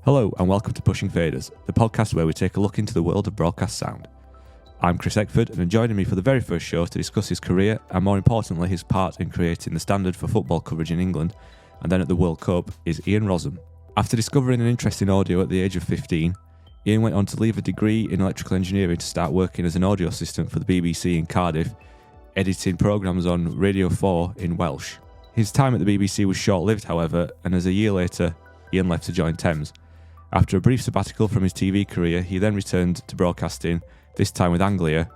Hello and welcome to Pushing Faders, the podcast where we take a look into the world of broadcast sound. I'm Chris Eckford, and joining me for the very first show to discuss his career and more importantly his part in creating the standard for football coverage in England and then at the World Cup is Ian Rosam. After discovering an interest in audio at the age of 15, Ian went on to leave a degree in electrical engineering to start working as an audio assistant for the BBC in Cardiff, editing programmes on Radio 4 in Welsh. His time at the BBC was short-lived, however, and as a year later, Ian left to join Thames. After a brief sabbatical from his TV career, he then returned to broadcasting, this time with Anglia,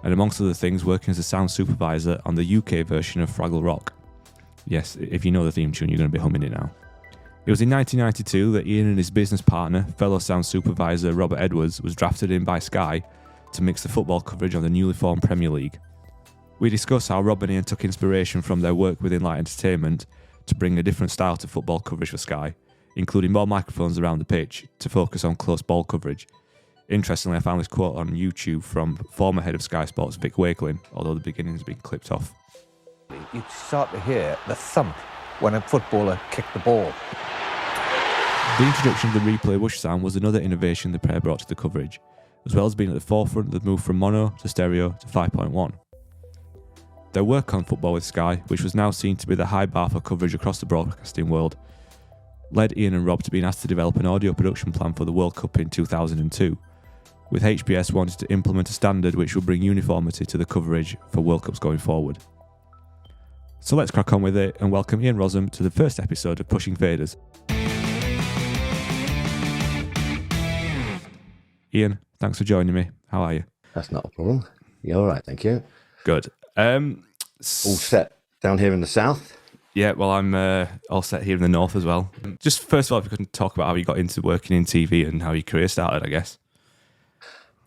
and amongst other things working as a sound supervisor on the UK version of Fraggle Rock. Yes, if you know the theme tune, you're going to be humming it now. It was in 1992 that Ian and his business partner, fellow sound supervisor Robert Edwards, was drafted in by Sky to mix the football coverage on the newly formed Premier League. We discuss how Rob and Ian took inspiration from their work within light entertainment to bring a different style to football coverage for Sky, including more microphones around the pitch to focus on close ball coverage. Interestingly, I found this quote on YouTube from former head of Sky Sports Vic Wakeling, although the beginning has been clipped off. You start to hear the thump when a footballer kicked the ball. The introduction of the replay whoosh sound was another innovation the pair brought to the coverage, as well as being at the forefront of the move from mono to stereo to 5.1. Their work on Football with Sky, which was now seen to be the high bar for coverage across the broadcasting world, led Ian and Rob to being asked to develop an audio production plan for the World Cup in 2002, with HBS wanting to implement a standard which will bring uniformity to the coverage for World Cups going forward. So let's crack on with it and welcome Ian Rosam to the first episode of Pushing Faders. Ian, thanks for joining me. How are you? That's not a problem. You're all right, thank you. Good. All set down here in the south? Yeah, well, I'm all set here in the north as well. Just first of all, if you could talk about how you got into working in TV and how your career started, I guess.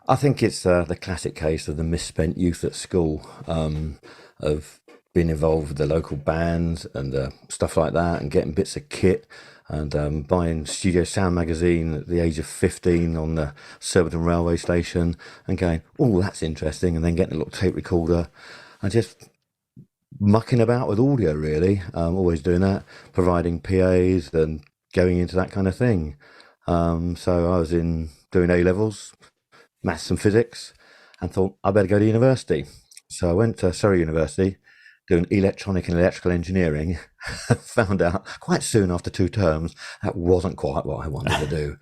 I think it's the classic case of the misspent youth at school, of being involved with the local bands and stuff like that, and getting bits of kit, and buying Studio Sound magazine at the age of 15 on the Surbiton railway station, and going, oh, that's interesting, and then getting a little tape recorder, and just mucking about with audio, really. Always doing that, providing PAs and going into that kind of thing. So I was doing A-levels, maths and physics, and thought I better go to university. So I went to Surrey University doing electronic and electrical engineering. Found out quite soon after 2 terms that wasn't quite what I wanted to do.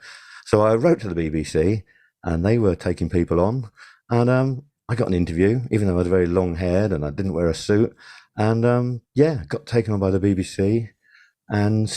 So I wrote to the BBC, and they were taking people on, and I got an interview, even though I was very long-haired and I didn't wear a suit. And got taken on by the BBC and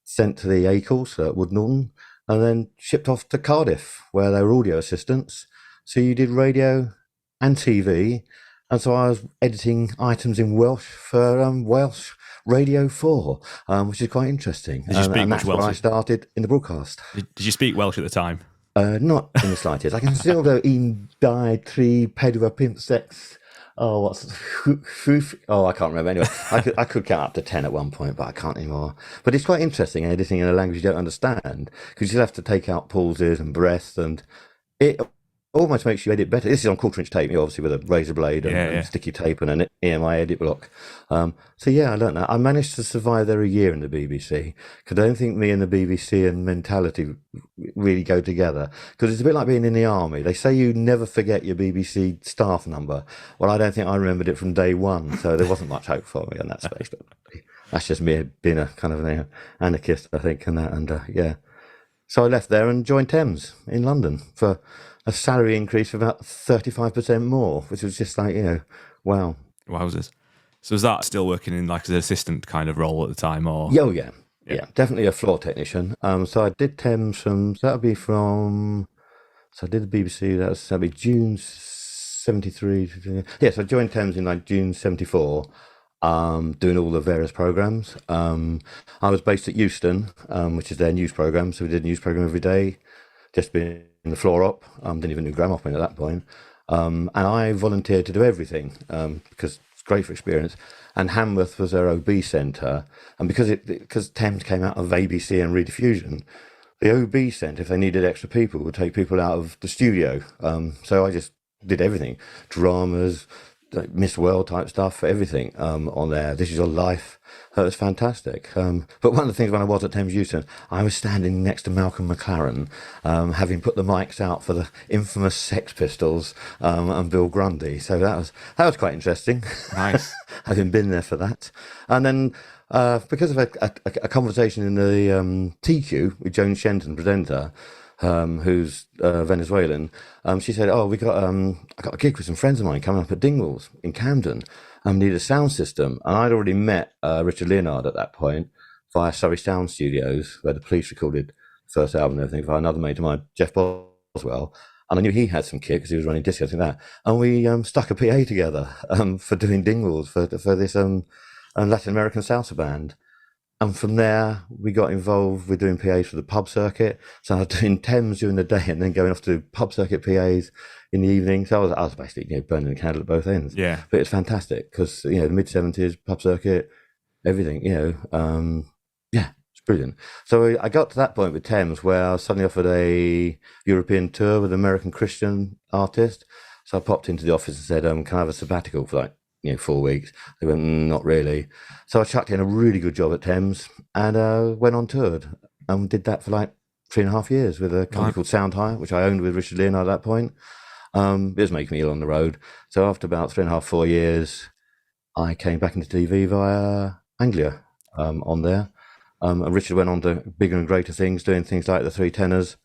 sent to the A course at Wood Norton, and then shipped off to Cardiff, where they were audio assistants. So you did radio and TV, and so I was editing items in Welsh for Welsh Radio 4, which is quite interesting. Did you speak and much that's Welsh? when I started in the broadcast. Did you speak Welsh at the time? Not in the slightest. I can still go un, dau, tri, pedwar, pump, six. Oh, I can't remember. Anyway, I could count up to 10 at one point, but I can't anymore. But it's quite interesting editing in a language you don't understand, because you have to take out pauses and breaths, and it almost makes you edit better. This is on 1/4-inch tape, obviously, with a razor blade and sticky tape and an EMI edit block. I learned that. I managed to survive there a year in the BBC, because I don't think me and the BBC and mentality really go together, because it's a bit like being in the army. They say you never forget your BBC staff number. Well, I don't think I remembered it from day one, so there wasn't much hope for me in that space. But that's just me being a kind of an anarchist, I think, and that. And so I left there and joined Thames in London for a salary increase of about 35% more, which was just like, wow. Wowzers. So was that still working in like as an assistant kind of role at the time, or? Yeah, definitely a floor technician. So I did Thames so I did the BBC, that'd be June 73. Yeah, so I joined Thames in like June 74, doing all the various programmes. I was based at Euston, which is their news programme, so we did a news programme every day, just being the floor op. Didn't even do gramophone at that point. And I volunteered to do everything, because it's great for experience. And Hamworth was their OB centre, and because Thames came out of ABC and rediffusion, the OB centre, if they needed extra people, would take people out of the studio. So I just did everything: dramas, like Miss World type stuff, everything on there. This is Your Life. It was fantastic. But one of the things when I was at Thames Euston, I was standing next to Malcolm McLaren, having put the mics out for the infamous Sex Pistols and Bill Grundy. So that was quite interesting. Nice. Having been there for that. And then because of a conversation in the TQ with Joan Shenton, presenter, who's Venezuelan, she said, "Oh, I got a gig with some friends of mine coming up at Dingwalls in Camden. Need a sound system." And I'd already met Richard Leonard at that point via Surrey Sound Studios, where the Police recorded the first album and everything, via another mate of mine, Jeff Boswell. And I knew he had some kit because he was running discos and that. And we stuck a PA together for doing Dingwalls for this Latin American salsa band. And from there, we got involved with doing PAs for the pub circuit. So I was doing Thames during the day and then going off to do pub circuit PAs in the evening. So I was basically burning the candle at both ends. Yeah. But it's fantastic because, the mid-70s, pub circuit, everything, it's brilliant. So I got to that point with Thames where I was suddenly offered a European tour with an American Christian artist. So I popped into the office and said, can I have a sabbatical for 4 weeks? They went, not really. So I chucked in a really good job at Thames and went on toured and did that for 3.5 years with a company called Sound Hire, which I owned with Richard Leonard at that point. It was making me ill on the road. So after about 3.5, 4 years, I came back into TV via Anglia on there. And Richard went on to bigger and greater things, doing things like the Three Tenors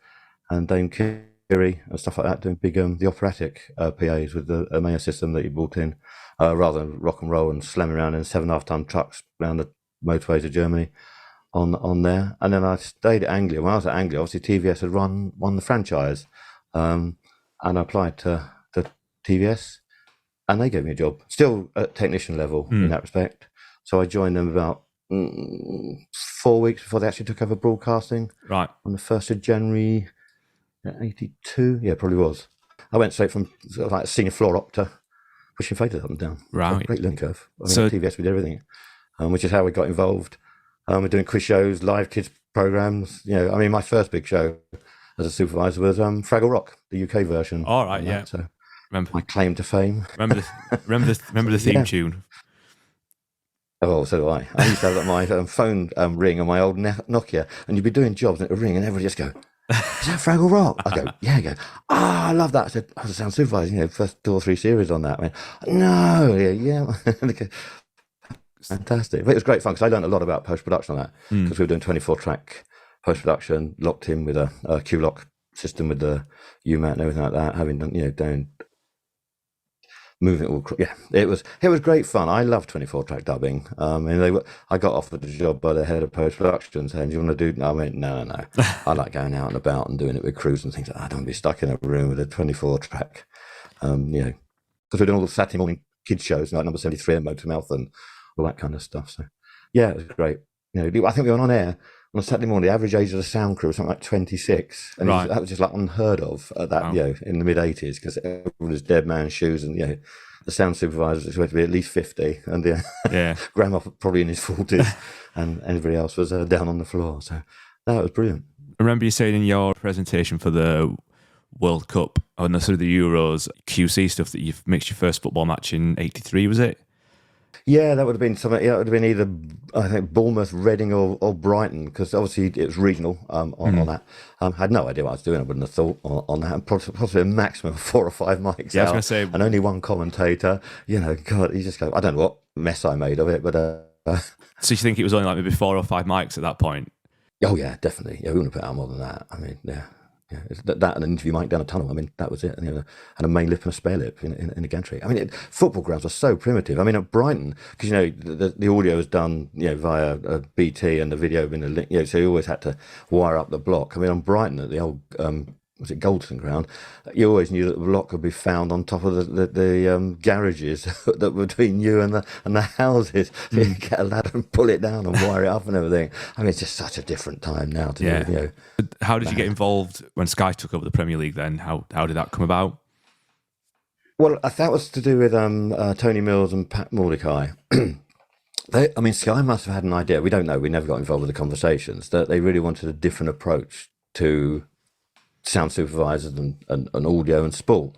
and Dame Kiri and stuff like that, doing big the operatic PAs with the Maya system that he brought in, rather than rock and roll and slamming around in 7.5-ton trucks around the motorways of Germany on there. And then I stayed at Anglia. When I was at Anglia, obviously TVS had won the franchise, and I applied to TVS, and they gave me a job, still at technician level in that respect. So I joined them about 4 weeks before they actually took over broadcasting. Right. On the 1st of January 82. Yeah, probably was. I went straight from sort of like senior floor op to pushing faders up and down. Right. Great learning curve. So TVS, we did everything, which is how we got involved. We're doing quiz shows, live kids programs. My first big show as a supervisor was Fraggle Rock, the UK version. All right, yeah. So remember my claim to fame. Remember the theme tune. Oh, so do I. I used to have my phone ring on my old Nokia, and you'd be doing jobs and it would ring, and everybody just go, "Is that Fraggle Rock?" I go, "Yeah." I go, "I love that." I said, "I was a sound supervisor, first 2 or 3 series on that." I went, "No, yeah." Fantastic. But it was great fun because I learned a lot about post-production on that because we were doing 24-track post-production, locked in with a Q-Lock system with the UMAT and everything like that, having done, down moving it all. Yeah, it was great fun. I love 24-track dubbing. I got offered a job by the head of post-production saying, "Do you want to do?" I went, no. I like going out and about and doing it with crews and things like that. I don't want to be stuck in a room with a 24-track, because we're doing all the Saturday morning kids shows like Number 73 and Motormouth and all that kind of stuff. So yeah, it was great. I think we went on air on a Saturday morning. The average age of the sound crew was something like 26, and that was just like unheard of at that. Wow. In the mid 80s, because everyone was dead man's shoes, and the sound supervisor was supposed to be at least 50, and grandma probably in his 40s, and everybody else was down on the floor. So that was brilliant. I remember you saying in your presentation for the World Cup and the Euros QC stuff that you've mixed your first football match in '83, was it? Yeah, that would have been something. Yeah, it would have been either, I think, Bournemouth, Reading, or Brighton, because obviously it was regional on that. I had no idea what I was doing. I wouldn't have thought on that. And possibly a maximum of 4 or 5 mics. Yeah, I was going to say, and only one commentator. God, you just go. I don't know what mess I made of it, but. So you think it was only like maybe 4 or 5 mics at that point? Oh yeah, definitely. Yeah, we wouldn't have put out more than that. I mean, yeah. Yeah, that and an interview mic down a tunnel. I mean, that was it. And a main lip and a spare lip in a gantry. I mean, football grounds are so primitive. I mean, at Brighton, because the audio was done via BT and the video being a link. So you always had to wire up the block. I mean, on Brighton at the old was it Goldson ground, you always knew that the block could be found on top of the garages that were between you and the houses. So you get a ladder and pull it down and wire it up and everything. I mean, it's just such a different time now. How did you get involved when Sky took over the Premier League then? How did that come about? Well, that was to do with Tony Mills and Pat Mordecai. Sky must have had an idea. We don't know. We never got involved with the conversations. That they really wanted a different approach to sound supervisors and audio and sport.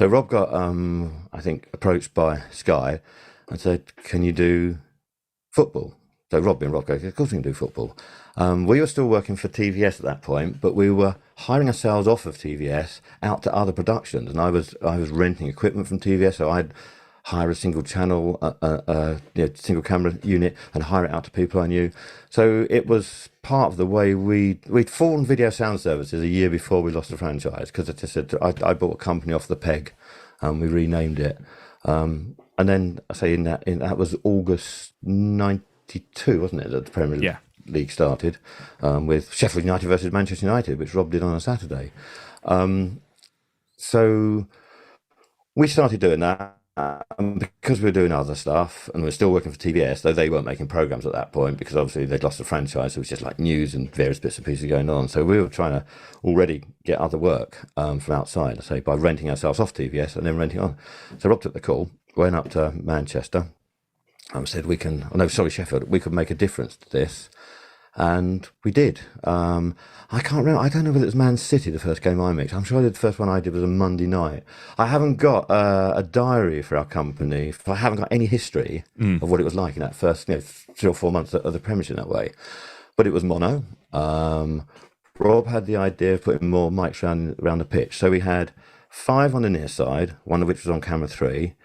So Rob got, I think, approached by Sky and said, "Can you do football?" So Rob being Rob goes, "Of course we can do football." We were still working for TVS at that point, but we were hiring ourselves off of TVS out to other productions, and I was renting equipment from TVS, so I'd hire a single channel, single camera unit, and hire it out to people I knew. So it was part of the way we'd formed Video Sound Services a year before we lost the franchise, because I bought a company off the peg, and we renamed it. And then I say that was August '92, wasn't it, that the Premier League started, with Sheffield United versus Manchester United, which Rob did on a Saturday. So we started doing that. Because we were doing other stuff and we were still working for TVS, though they weren't making programs at that point because obviously they'd lost the franchise. So it was just like news and various bits and pieces going on. So we were trying to already get other work from outside, I say, by renting ourselves off TVS and then renting on. So Rob took the call, went up to Manchester and said, Sheffield, we could make a difference to this. And we did. I can't remember. I don't know whether it was Man City, the first game I mixed. I'm sure the first one I did was a Monday night. I haven't got a diary for our company. I haven't got any history of what it was like in that first 3 or 4 months of the Premiership that way. But it was mono. Rob had the idea of putting more mics around the pitch. So we had 5 on the near side, one of which was on camera 3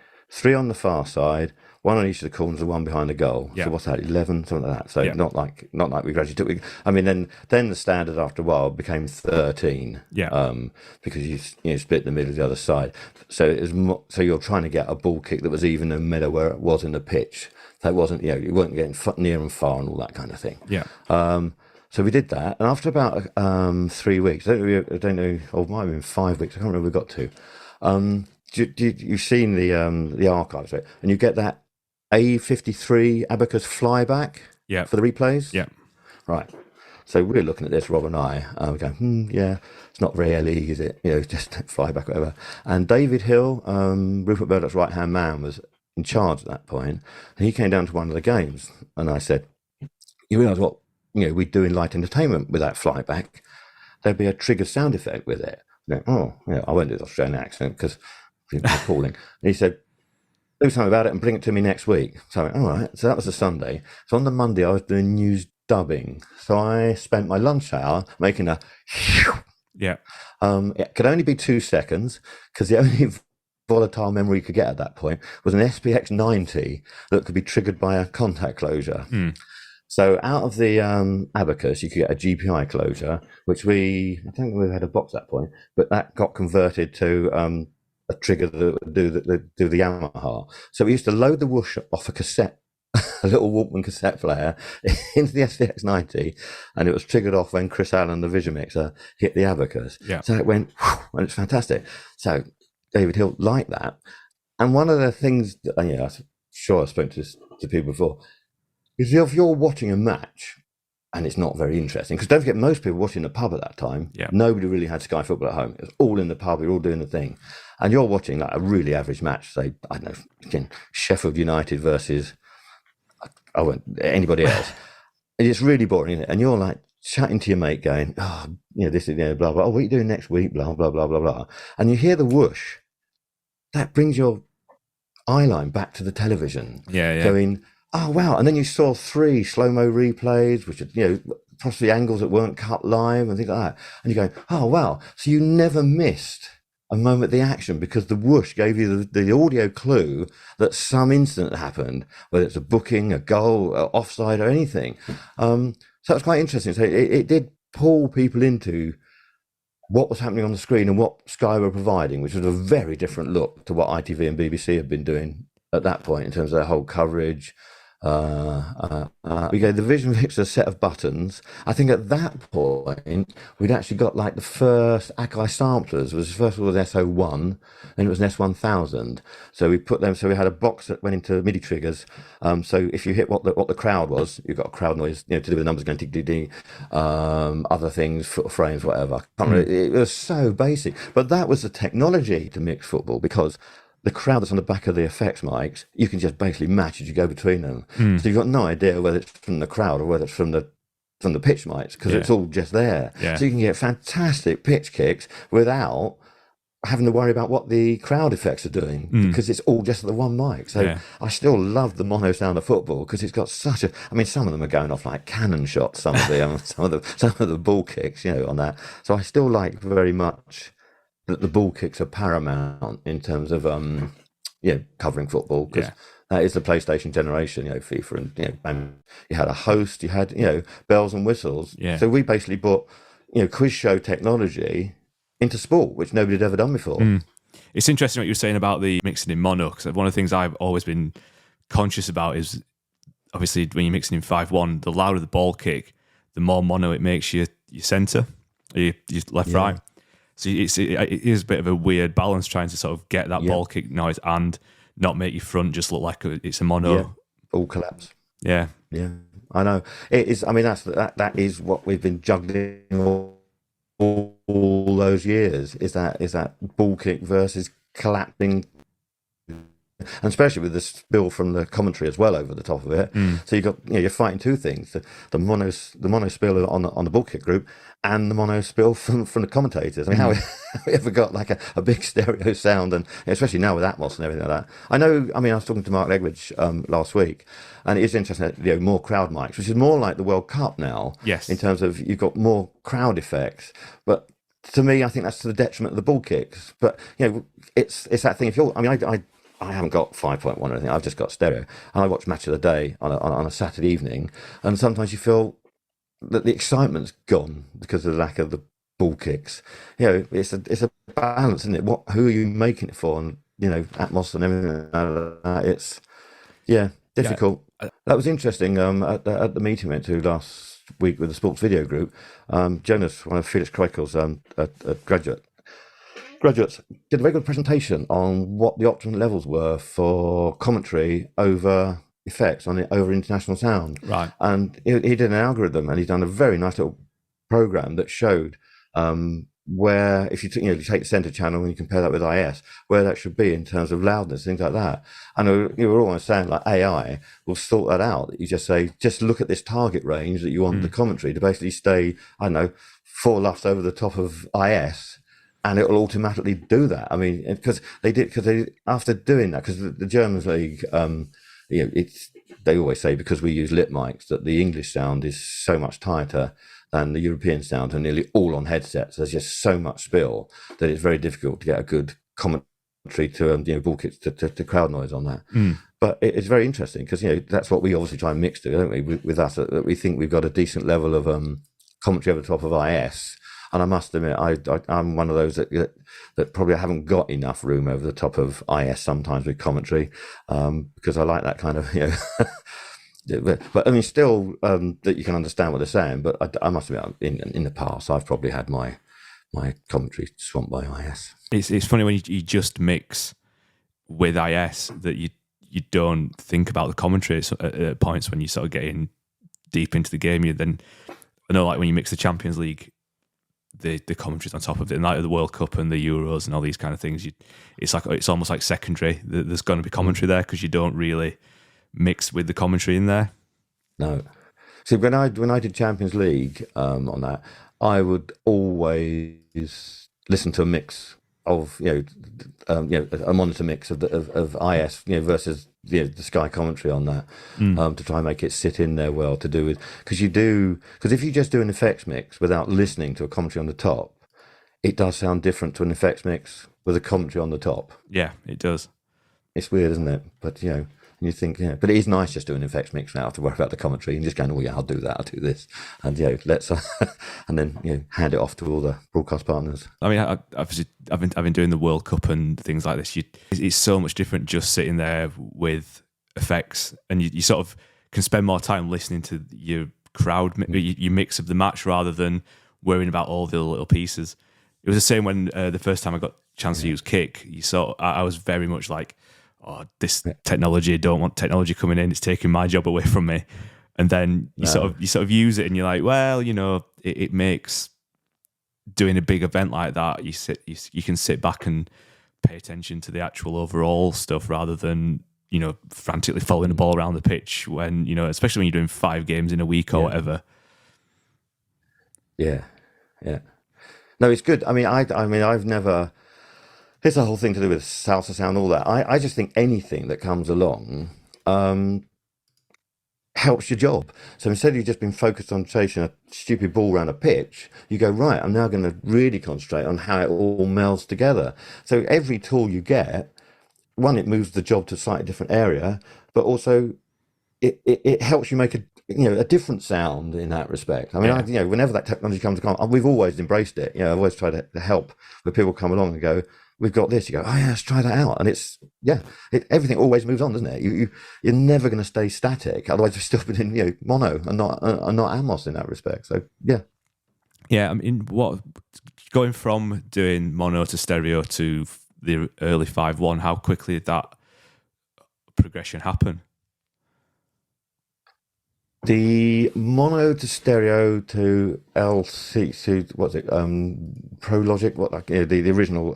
on the far side, 1 on each of the corners and 1 behind the goal. Yeah. So what's that, 11, something like that. So not like we gradually took. I mean, then the standard after a while became 13. Yeah. Because you split the middle of the other side. So it was so you're trying to get a ball kick that was even no matter where it was in the pitch. So it wasn't, you weren't getting near and far and all that kind of thing. Yeah. So we did that, and after about 3 weeks, I don't know, or it might have been 5 weeks. I can't remember. We got to. You've seen the archives, right? And you get that A53 Abacus flyback for the replays? Yeah. Right. So we're looking at this, Rob and I, we're going, it's not very LE, is it? Just flyback, whatever. And David Hill, Rupert Murdoch's right-hand man, was in charge at that point, and he came down to one of the games, and I said, you realise what, we do in light entertainment with that flyback? There'd be a trigger sound effect with it. I won't do the Australian accent because it's appalling. And he said, do something about it and bring it to me next week. So I went, all right. So that was a Sunday. So on the Monday, I was doing news dubbing. So I spent my lunch hour making a yeah. It could only be 2 seconds because the only volatile memory you could get at that point was an SPX 90 that could be triggered by a contact closure. So out of the Abacus, you could get a GPI closure, which I don't think we had a box at that point, but that got converted to a trigger that would do the Yamaha. So we used to load the whoosh off a cassette, a little Walkman cassette player, into the SPX 90, and it was triggered off when Chris Allen, the Vision Mixer, hit the Abacus. Yeah. So it went, and it's fantastic. So David Hill liked that. And one of the things, I'm sure I've spoken to people before, is if you're watching a match and it's not very interesting, because don't forget, most people watching the pub at that time, nobody really had Sky Football at home. It was all in the pub, we were all doing the thing. And you're watching like a really average match, say, I don't know, again, Sheffield United versus anybody else. And it's really boring, isn't it? And you're like chatting to your mate going, this is, blah, blah, what are you doing next week, blah, blah, blah, blah, blah. And you hear the whoosh, that brings your eye line back to the television. Going, oh, wow. And then you saw 3 slow-mo replays, which are, possibly angles that weren't cut live and things like that. And you're going, oh, wow. So you never missed a moment of the action because the whoosh gave you the audio clue that some incident happened, whether it's a booking, a goal, offside or anything. So it was quite interesting. So it did pull people into what was happening on the screen and what Sky were providing, which was a very different look to what ITV and BBC had been doing at that point in terms of their whole coverage. We gave the Vision Mixer a set of buttons. I think at that point we'd actually got like the first Akai samplers. The first one was SO1, and it was an S1000. So we put them. So we had a box that went into MIDI triggers. So if you hit what the crowd was, you got a crowd noise, to do with the numbers going tick tick tick, other things, foot frames, whatever. It was so basic, but that was the technology to mix football because the crowd that's on the back of the effects mics, you can just basically match as you go between them. So you've got no idea whether it's from the crowd or whether it's from the pitch mics because it's all just there. So you can get fantastic pitch kicks without having to worry about what the crowd effects are doing because it's all just the one mic. So I still love the mono sound of football because it's got such a. I mean, some of them are going off like cannon shots. Some of the some of the ball kicks, on that. So I still like very much that the ball kicks are paramount in terms of covering football because. Yeah. That is the PlayStation generation, FIFA, and you had a host, you had bells and whistles. Yeah. So we basically brought quiz show technology into sport, which nobody had ever done before. It's interesting what you were saying about the mixing in mono, because one of the things I've always been conscious about is obviously when you're mixing in 5-1, the louder the ball kick, the more mono it makes your centre, your left right. So it is a bit of a weird balance trying to sort of get that ball kick noise and not make your front just look like it's a mono. Yeah, all collapse. Yeah. Yeah, I know. It is. I mean, that is what we've been juggling all those years. Is that ball kick versus collapsing, and especially with the spill from the commentary as well over the top of it. So you got you're fighting two things: the mono spill on the ball kick group and the mono spill from the commentators. I mean, how we ever got like a big stereo sound, and especially now with Atmos and everything like that. I know. I mean, I was talking to Mark Legridge last week, and it is interesting that more crowd mics, which is more like the World Cup now. Yes. In terms of you've got more crowd effects, but to me, I think that's to the detriment of the ball kicks. But it's that thing. If you're, I mean, I haven't got 5.1 or anything. I've just got stereo, and I watch Match of the Day on a Saturday evening, and sometimes you feel that the excitement's gone because of the lack of the ball kicks. It's a balance, isn't it? Who are you making it for? And Atmos and everything like that. It's difficult. Yeah. That was interesting. At the meeting we went to last week with the sports video group, Jonas, one of Felix Kreichel's graduates, did a very good presentation on what the optimum levels were for commentary over effects over international sound. Right. And he did an algorithm, and he's done a very nice little program that showed where, if you take the center channel and you compare that with IS, where that should be in terms of loudness, things like that. And you were almost saying like AI will sort that out. You just say, just look at this target range that you want the commentary to basically stay, 4 LUFS over the top of IS. And it will automatically do that. I mean, because they after doing that, because the Germans league, they always say because we use lip mics that the English sound is so much tighter than the European sound, and nearly all on headsets. There's just so much spill that it's very difficult to get a good commentary to ball kicks to crowd noise on that. But it's very interesting because that's what we obviously try and mix to, don't we? With us, that we think we've got a decent level of commentary over the top of IS. And I must admit, I'm one of those that probably haven't got enough room over the top of IS sometimes with commentary, because I like that kind of, But I mean, still that you can understand what they're saying. But I must admit, in the past, I've probably had my commentary swamped by IS. It's funny when you just mix with IS that you don't think about the commentary at points when you sort of get in deep into the game. I know, like when you mix the Champions League, the commentaries on top of it, and like the World Cup and the Euros and all these kind of things, it's almost like secondary. There's going to be commentary there because you don't really mix with the commentary in there. No. See, when I did Champions League on that, I would always listen to a mix of a monitor mix of IS versus the Sky commentary on that to try and make it sit in there well to do with because if you just do an effects mix without listening to a commentary on the top, it does sound different to an effects mix with a commentary on the top. Yeah, it does. It's weird, isn't it? But you think, but it is nice just doing an effects mix now to worry about the commentary and just going, oh yeah, I'll do that, I'll do this, and let's and then hand it off to all the broadcast partners. I mean, I've been doing the World Cup and things like this. It's so much different just sitting there with effects, and you sort of can spend more time listening to your crowd, your mix of the match, rather than worrying about all the little pieces. It was the same when the first time I got a chance to use Kick. I was very much like, oh, this technology, I don't want technology coming in, it's taking my job away from me. And then you sort of use it and you're like, well, it makes doing a big event like that, you can sit back and pay attention to the actual overall stuff rather than, frantically following the ball around the pitch when, especially when you're doing 5 games in a week or whatever. Yeah. Yeah. No, it's good. I mean, I've never It's a whole thing to do with salsa sound, all that. I just think anything that comes along helps your job. So instead of you just being focused on chasing a stupid ball around a pitch, you go, right, I'm now going to really concentrate on how it all melds together. So every tool you get, one, it moves the job to a slightly different area, but also it helps you make a different sound in that respect. I mean, whenever that technology comes along, we've always embraced it. I've always tried to help when people come along and go, we've got this. You go, oh yeah, let's try that out. And everything always moves on, doesn't it? You're never going to stay static. Otherwise, you've still been in mono and not Amos in that respect. So yeah. Yeah, I mean, going from doing mono to stereo to the early 5.1, how quickly did that progression happen? The mono to stereo to LC to what's it? ProLogic, the original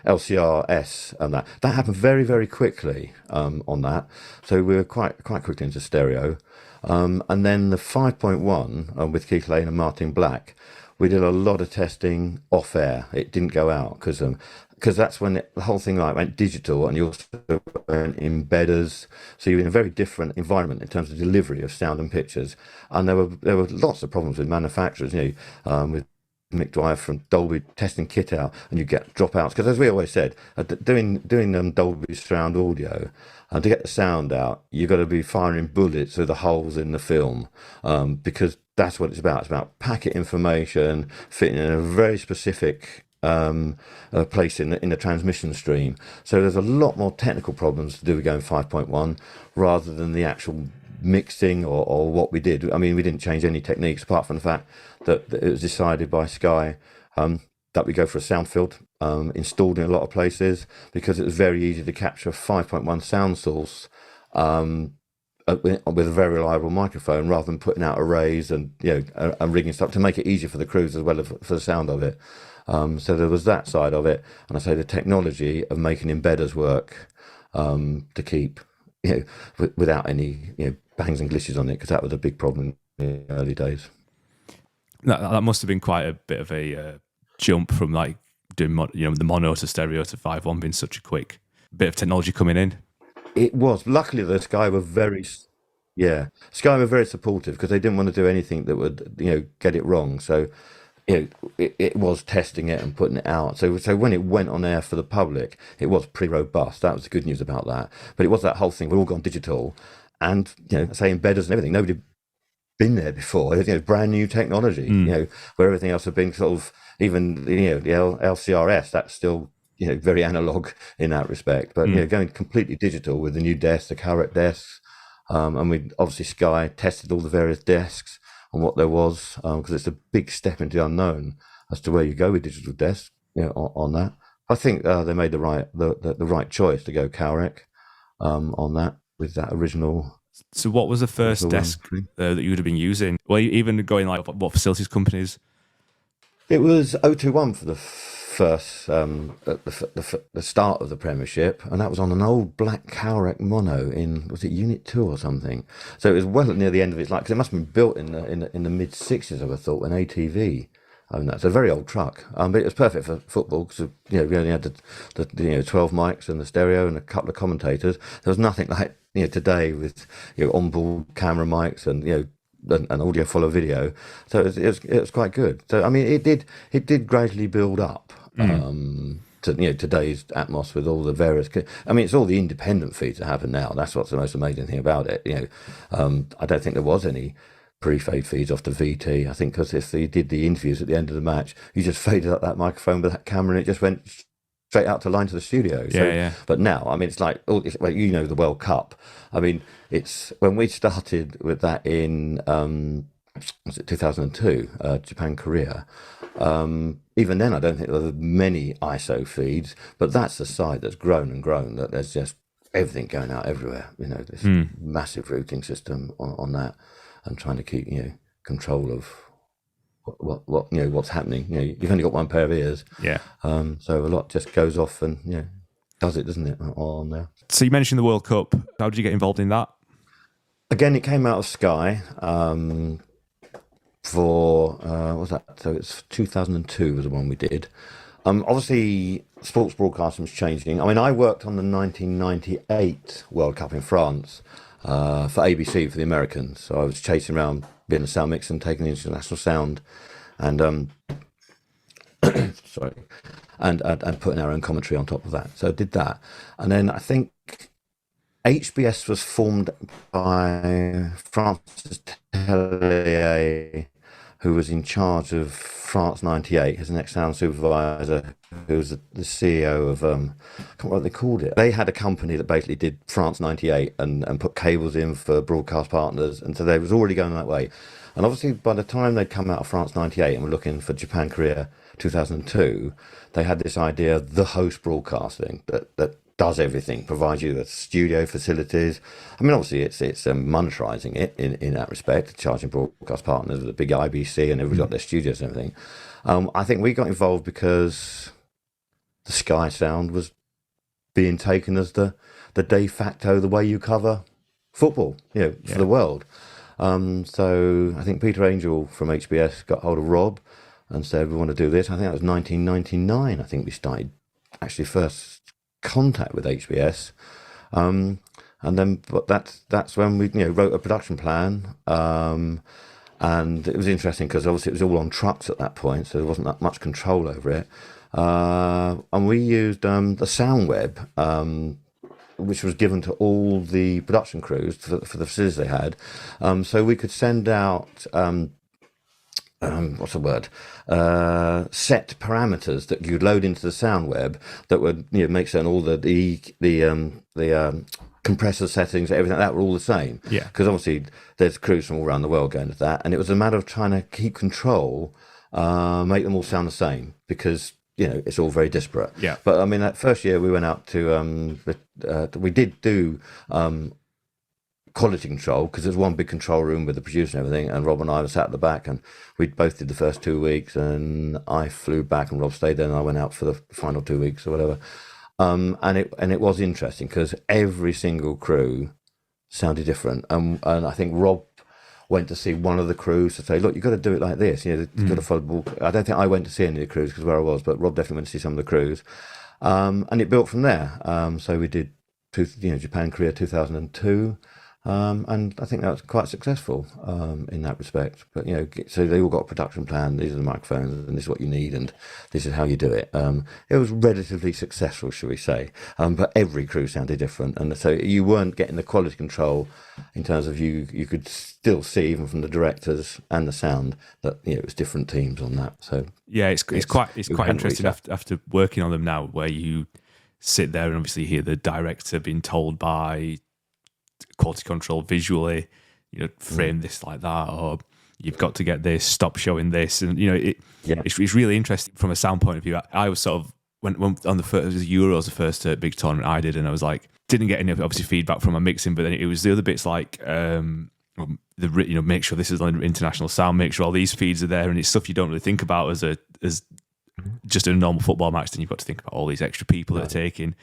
LCRS and that happened very, very quickly on that. So we were quite quickly into stereo, and then the 5.1 with Keith Lane and Martin Black, we did a lot of testing off air. It didn't go out because that's when the whole thing went digital, and you also went embedders. So you're in a very different environment in terms of delivery of sound and pictures. And there were lots of problems with manufacturers, with Mick Dwyer from Dolby testing kit out, and you get dropouts. Because as we always said, doing Dolby surround audio, and to get the sound out, you've got to be firing bullets through the holes in the film, because that's what it's about. It's about packet information fitting in a very specific place in the transmission stream. So there's a lot more technical problems to do with going 5.1 rather than the actual mixing or what we did. I mean, we didn't change any techniques apart from the fact that it was decided by Sky that we go for a sound field installed in a lot of places, because it was very easy to capture a 5.1 sound source with a very reliable microphone, rather than putting out arrays and and rigging stuff, to make it easier for the crews as well as for the sound of it. So there was that side of it, and I say the technology of making embedders work to keep without any bangs and glitches on it, because that was a big problem in the early days. That must have been quite a bit of a jump from like doing the mono to stereo to 5.1 being such a quick bit of technology coming in. It was. Luckily, the Sky were very supportive, because they didn't want to do anything that would get it wrong. So it was testing it and putting it out. So when it went on air for the public, it was pretty robust. That was the good news about that. But it was that whole thing. We're all gone digital, and say embedders and everything. Nobody been there before. Brand new technology. Where everything else had been sort of, even the LCRS. That's still very analog in that respect. But going completely digital with the new desks, the Carrot desks, and we obviously Sky tested all the various desks on what there was, because it's a big step into the unknown as to where you go with digital desks. On that, I think they made the right choice to go Cowrec on that with that original. So what was the first desk that you would have been using? Well, even going like what facilities companies? It was 021 for the first at the start of the Premiership, and that was on an old black Cowrec mono in, was it Unit 2 or something? So it was well near the end of its life, because it must have been built in the mid 60s, I would have thought, when ATV owned that. It's a very old truck, but it was perfect for football, because we only had the 12 mics and the stereo and a couple of commentators. There was nothing like today with onboard camera mics and and audio follow video. So it was quite good. So I mean, it did gradually build up to today's Atmos with all the various. I mean, it's all the independent feeds that happen now. That's what's the most amazing thing about it. I don't think there was any pre-fade feeds off the VT. I think because if they did the interviews at the end of the match, you just faded up that microphone with that camera, and it just went straight out to line to the studio. So, but now, I mean, it's like, the World Cup. I mean, it's when we started with that in, was it 2002, Japan, Korea. Even then, I don't think there were many ISO feeds, but that's the side that's grown and grown, that there's just everything going out everywhere. This massive routing system on that, and trying to keep, control of what's happening. You've only got one pair of ears, so a lot just goes off and does it, doesn't it, on there. So you mentioned the World Cup. How did you get involved in that? Again, it came out of Sky for what was that? So it's 2002 was the one we did. Obviously, sports broadcasting was changing. I mean, I worked on the 1998 World Cup in France for ABC, for the Americans. So I was chasing around, being a sound mixer and taking the international sound, and sorry, and putting our own commentary on top of that. So I did that, and then I think HBS was formed by Francis Tellier, who was in charge of France 98 as an ex-sound supervisor, who was the CEO of, I can't remember what they called it. They had a company that basically did France 98 and put cables in for broadcast partners. And so they was already going that way. And obviously by the time they'd come out of France 98 and were looking for Japan, Korea 2002, they had this idea of the host broadcasting that does everything, provides you the studio facilities. I mean, obviously, it's monetizing it in that respect, charging broadcast partners with a big IBC, and everybody's got their studios and everything. I think we got involved because the Sky Sound was being taken as the de facto, the way you cover football, for the world. So I think Peter Angel from HBS got hold of Rob and said, we want to do this. I think that was 1999. I think we started actually first contact with HBS, and then but that's when we wrote a production plan, and it was interesting because obviously it was all on trucks at that point, so there wasn't that much control over it, and we used the SoundWeb, which was given to all the production crews for the facilities they had, so we could send out what's the word? Set parameters that you'd load into the SoundWeb that would make certain all the compressor settings, everything like that were all the same. Yeah. Because obviously there's crews from all around the world going to that, and it was a matter of trying to keep control, make them all sound the same, because it's all very disparate. Yeah. But I mean, that first year we went out to we did do quality control, because there's one big control room with the producer and everything, and Rob and I were sat at the back, and we both did the first 2 weeks, and I flew back and Rob stayed there, and I went out for the final 2 weeks or whatever, and it was interesting because every single crew sounded different, and I think Rob went to see one of the crews to say, look, you've got to do it like this, you've got to follow the ball. I don't think I went to see any of the crews because where I was, but Rob definitely went to see some of the crews, and it built from there. So we did Japan, Korea 2002, and I think that was quite successful in that respect. But so they all got a production plan. These are the microphones, and this is what you need, and this is how you do it. It was relatively successful, shall we say? But every crew sounded different, and so you weren't getting the quality control in terms of you could still see, even from the directors and the sound, that it was different teams on that. So yeah, it's quite interesting after working on them now, where you sit there and obviously hear the director being told by quality control visually, frame this like that, or you've got to get this, stop showing this, and it's really interesting from a sound point of view. I was sort of when on the first, it was Euros, the first big tournament I did, and I was like, didn't get any obviously feedback from my mixing, but then it was the other bits like make sure this is on international sound, make sure all these feeds are there, and it's stuff you don't really think about as just a normal football match. Then you've got to think about all these extra people that are taking,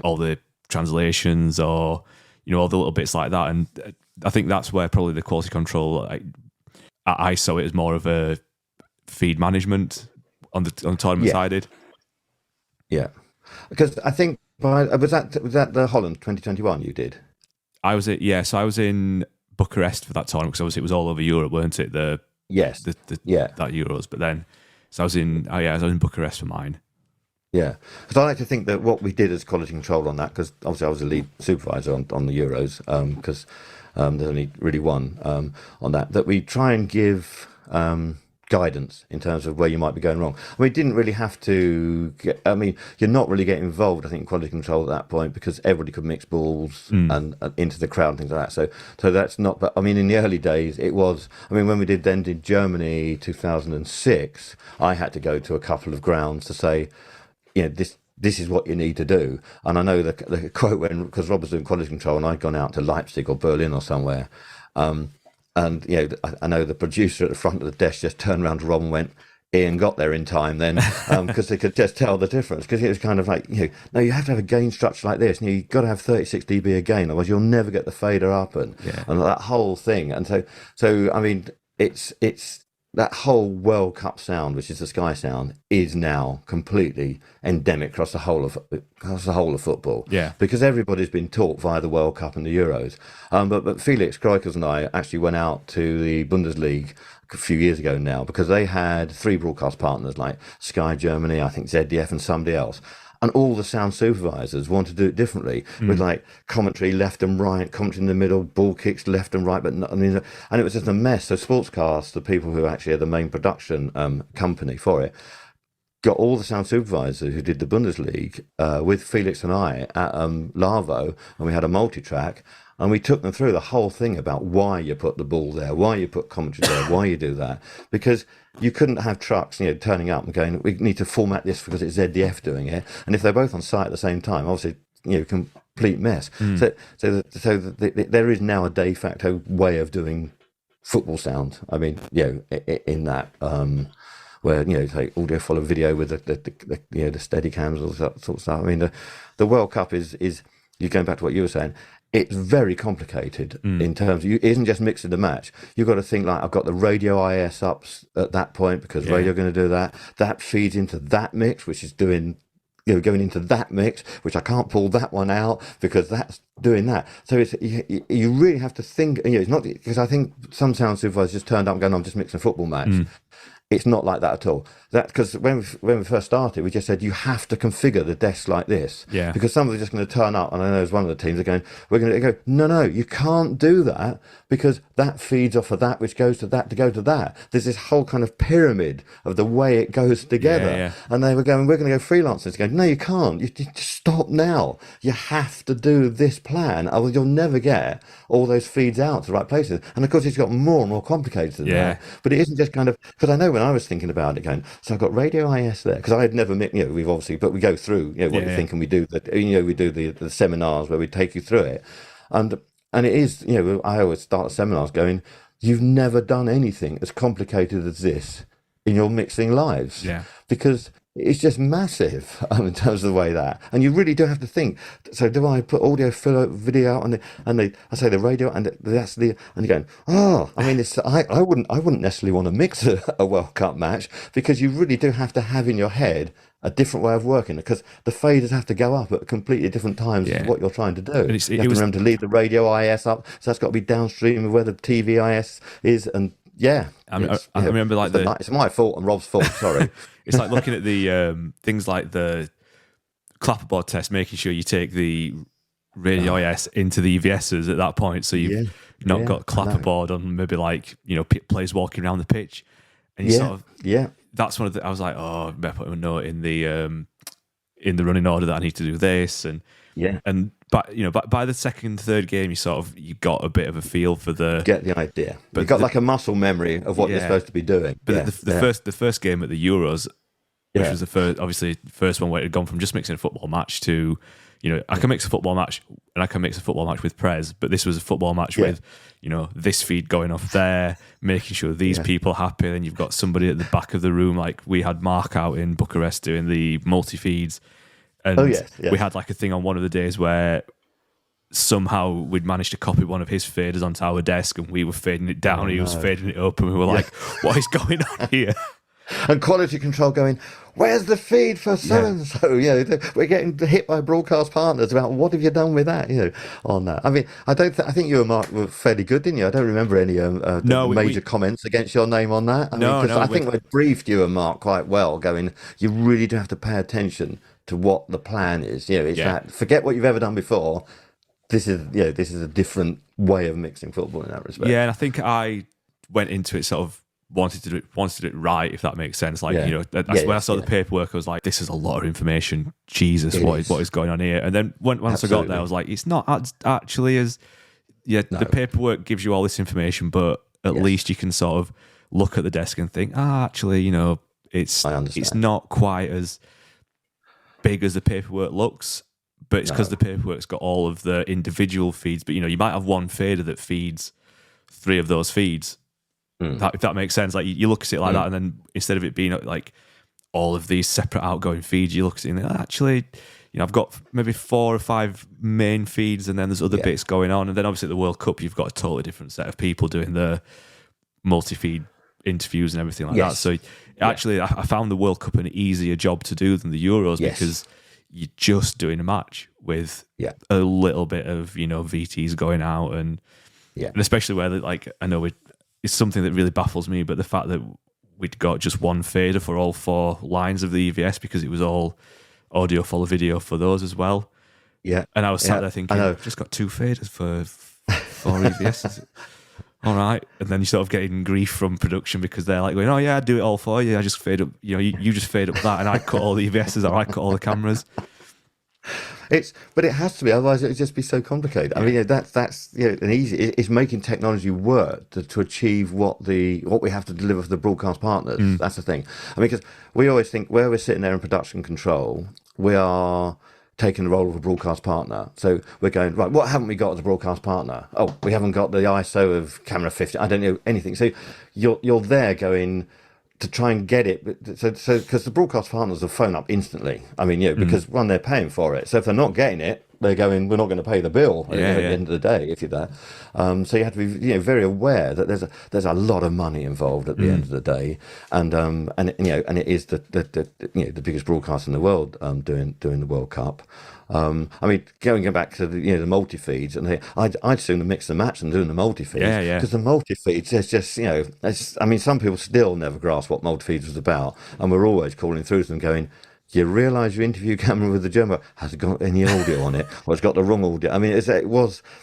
all the translations, or all the little bits like that. And I think that's where probably the quality control, I saw it as more of a feed management on the tournament side. I did. Yeah, because I think was that the Holland 2021 you did? I was so I was in Bucharest for that tournament, because obviously it was all over Europe, weren't it? That Euros. But then, so I was in Bucharest for mine. Yeah, because I like to think that what we did as quality control on that, because obviously I was the lead supervisor on the Euros, because there's only really one on that we try and give guidance in terms of where you might be going wrong. I mean, it didn't really have to you're not really getting involved, I think, in quality control at that point, because everybody could mix balls and into the crowd and things like that. So that's not, but I mean, in the early days, it was, when we did Germany 2006, I had to go to a couple of grounds to say, this is what you need to do. And I know the quote, because Rob was doing quality control and I'd gone out to Leipzig or Berlin or somewhere, and I know the producer at the front of the desk just turned around to Rob and went, Ian got there in time then, because they could just tell the difference, because it was kind of like, no, you have to have a gain structure like this, and you've got to have 36 dB a gain, otherwise you'll never get the fader up, and that whole thing. And so I mean, it's that whole World Cup sound, which is the Sky sound, is now completely endemic across the whole of football. Yeah. Because everybody's been taught via the World Cup and the Euros. But Felix Kreukels and I actually went out to the Bundesliga a few years ago now, because they had 3 broadcast partners like Sky Germany, I think ZDF, and somebody else. And all the sound supervisors want to do it differently, with like commentary left and right, commentary in the middle, ball kicks left and right, but not, I mean, and it was just a mess. So Sportscast, the people who actually are the main production company for it, got all the sound supervisors who did the Bundesliga with Felix and I at Larvo, and we had a multi-track, and we took them through the whole thing about why you put the ball there, why you put commentary there, why you do that, because you couldn't have trucks, turning up and going, we need to format this because it's ZDF doing it, and if they're both on site at the same time, obviously, complete mess. There is now a de facto way of doing football sound. I mean, in that. Where take audio follow video with the steady cams, all that sort of stuff. I mean, the World Cup is you're going back to what you were saying. It's very complicated in terms of, it isn't just mixing the match. You've got to think like, I've got the radio IS ups at that point because radio are going to do that. That feeds into that mix, which is doing, going into that mix, which I can't pull that one out because that's doing that. So it's you really have to think. It's not because I think some sound supervisors just turned up and going, I'm just mixing a football match. It's not like that at all. That because when we first started, we just said you have to configure the desk like this. Yeah. Because somebody's just going to turn up, and I know there's one of the teams are going, we're going to go, no, you can't do that because that feeds off of that, which goes to that to go to that. There's this whole kind of pyramid of the way it goes together. Yeah. And they were going, we're going to go freelance. It's going, no, you can't. You just stop now. You have to do this plan, or you'll never get all those feeds out to the right places. And of course, it's got more and more complicated than that. But it isn't just kind of, because I know when I was thinking about it, going, so I've got radio IS there, because I had never, we've obviously, but we go through, what you think, and we do we do the seminars where we take you through it, and it is, I always start seminars going, you've never done anything as complicated as this in your mixing lives, because it's just massive in terms of the way that, and you really do have to think. So do I put audio, video out, I say the radio, and that's and you're going, I mean, I wouldn't necessarily want to mix a World Cup match, because you really do have to have in your head a different way of working, because the faders have to go up at completely different times to what you're trying to do. You have to remember to leave the radio IS up, so that's got to be downstream of where the TV IS is, and I remember like it's my fault and Rob's fault. Sorry. It's like looking at the things like the clapperboard test, making sure you take the radio IS into the EVSs at that point, so you've not got clapperboard on maybe like players walking around the pitch, and you that's one of the. I was like, I better put a note in the running order that I need to do this, but by the second, third game, you got a bit of a feel for get the idea. But you got like a muscle memory of what you're supposed to be doing. But the first game at the Euros, which was the first one where it had gone from just mixing a football match to, I can mix a football match and I can mix a football match with Prez, but this was a football match with, this feed going off there, making sure these people are happy. Then you've got somebody at the back of the room, like we had Mark out in Bucharest doing the multi feeds. And we had like a thing on one of the days where somehow we'd managed to copy one of his faders onto our desk, and we were fading it down, and he was fading it up, and we were like, what is going on here? And quality control going, where's the feed for so-and-so? We're getting hit by broadcast partners about what have you done with that, on that. I mean, I think you and Mark were fairly good, didn't you? I don't remember any major comments against your name on that. I think I briefed you and Mark quite well, going, you really do have to pay attention to what the plan is. It's that, forget what you've ever done before. This is a different way of mixing football in that respect. Yeah, and I think I went into it sort of wanted to do it right, if that makes sense. Like, that's when I saw the paperwork, I was like, this is a lot of information. Jesus, what is going on here? And then once I got there, I was like, it's not actually as the paperwork gives you all this information, but at least you can sort of look at the desk and think, actually, it's not quite as big as the paperwork looks, but it's because the paperwork's got all of the individual feeds. But you might have one fader that feeds 3 of those feeds. If that makes sense. Like you look at it like that, and then instead of it being like all of these separate outgoing feeds, you look at it and think, actually, I've got maybe 4 or 5 main feeds, and then there's other bits going on. And then obviously at the World Cup, you've got a totally different set of people doing the multi-feed interviews and everything like Yes. that. So actually, I found the World Cup an easier job to do than the Euros because you're just doing a match with a little bit of VTs going out and especially where like I know it's something that really baffles me, but the fact that we'd got just one fader for all 4 lines of the EVS because it was all audio follow video for those as well. Yeah. And I was sat there thinking, I've just got 2 faders for 4 EVSs. All right. And then you're sort of getting grief from production because they're like going, oh yeah, I'd do it all for you. I just fade up, you just fade up that and I cut all the EVSs or I cut all the cameras. But it has to be, otherwise it would just be so complicated. I mean, that's an easy. It's making technology work to achieve what we have to deliver for the broadcast partners. That's the thing. I mean, because we always think where we're sitting there in production control, we are taking the role of a broadcast partner. So we're going, right, what haven't we got as a broadcast partner? Oh, we haven't got the ISO of camera 50. I don't know anything. So you're there going to try and get it, so because the broadcast partners will phone up instantly. I mean, because one, they're paying for it. So if they're not getting it, they're going, we're not going to pay the bill at the end of the day if you're there. So you have to be very aware that there's a lot of money involved at the end of the day, and it is the biggest broadcast in the world doing the World Cup. I mean, going back to the multi feeds, and I'd sooner mix and match than doing the multi feeds. Because the multi feeds, there's just I mean, some people still never grasp what multi feeds was about, and we're always calling through to them going, you realise your interview camera with the German has it got any audio on it, or it's got the wrong audio? I mean,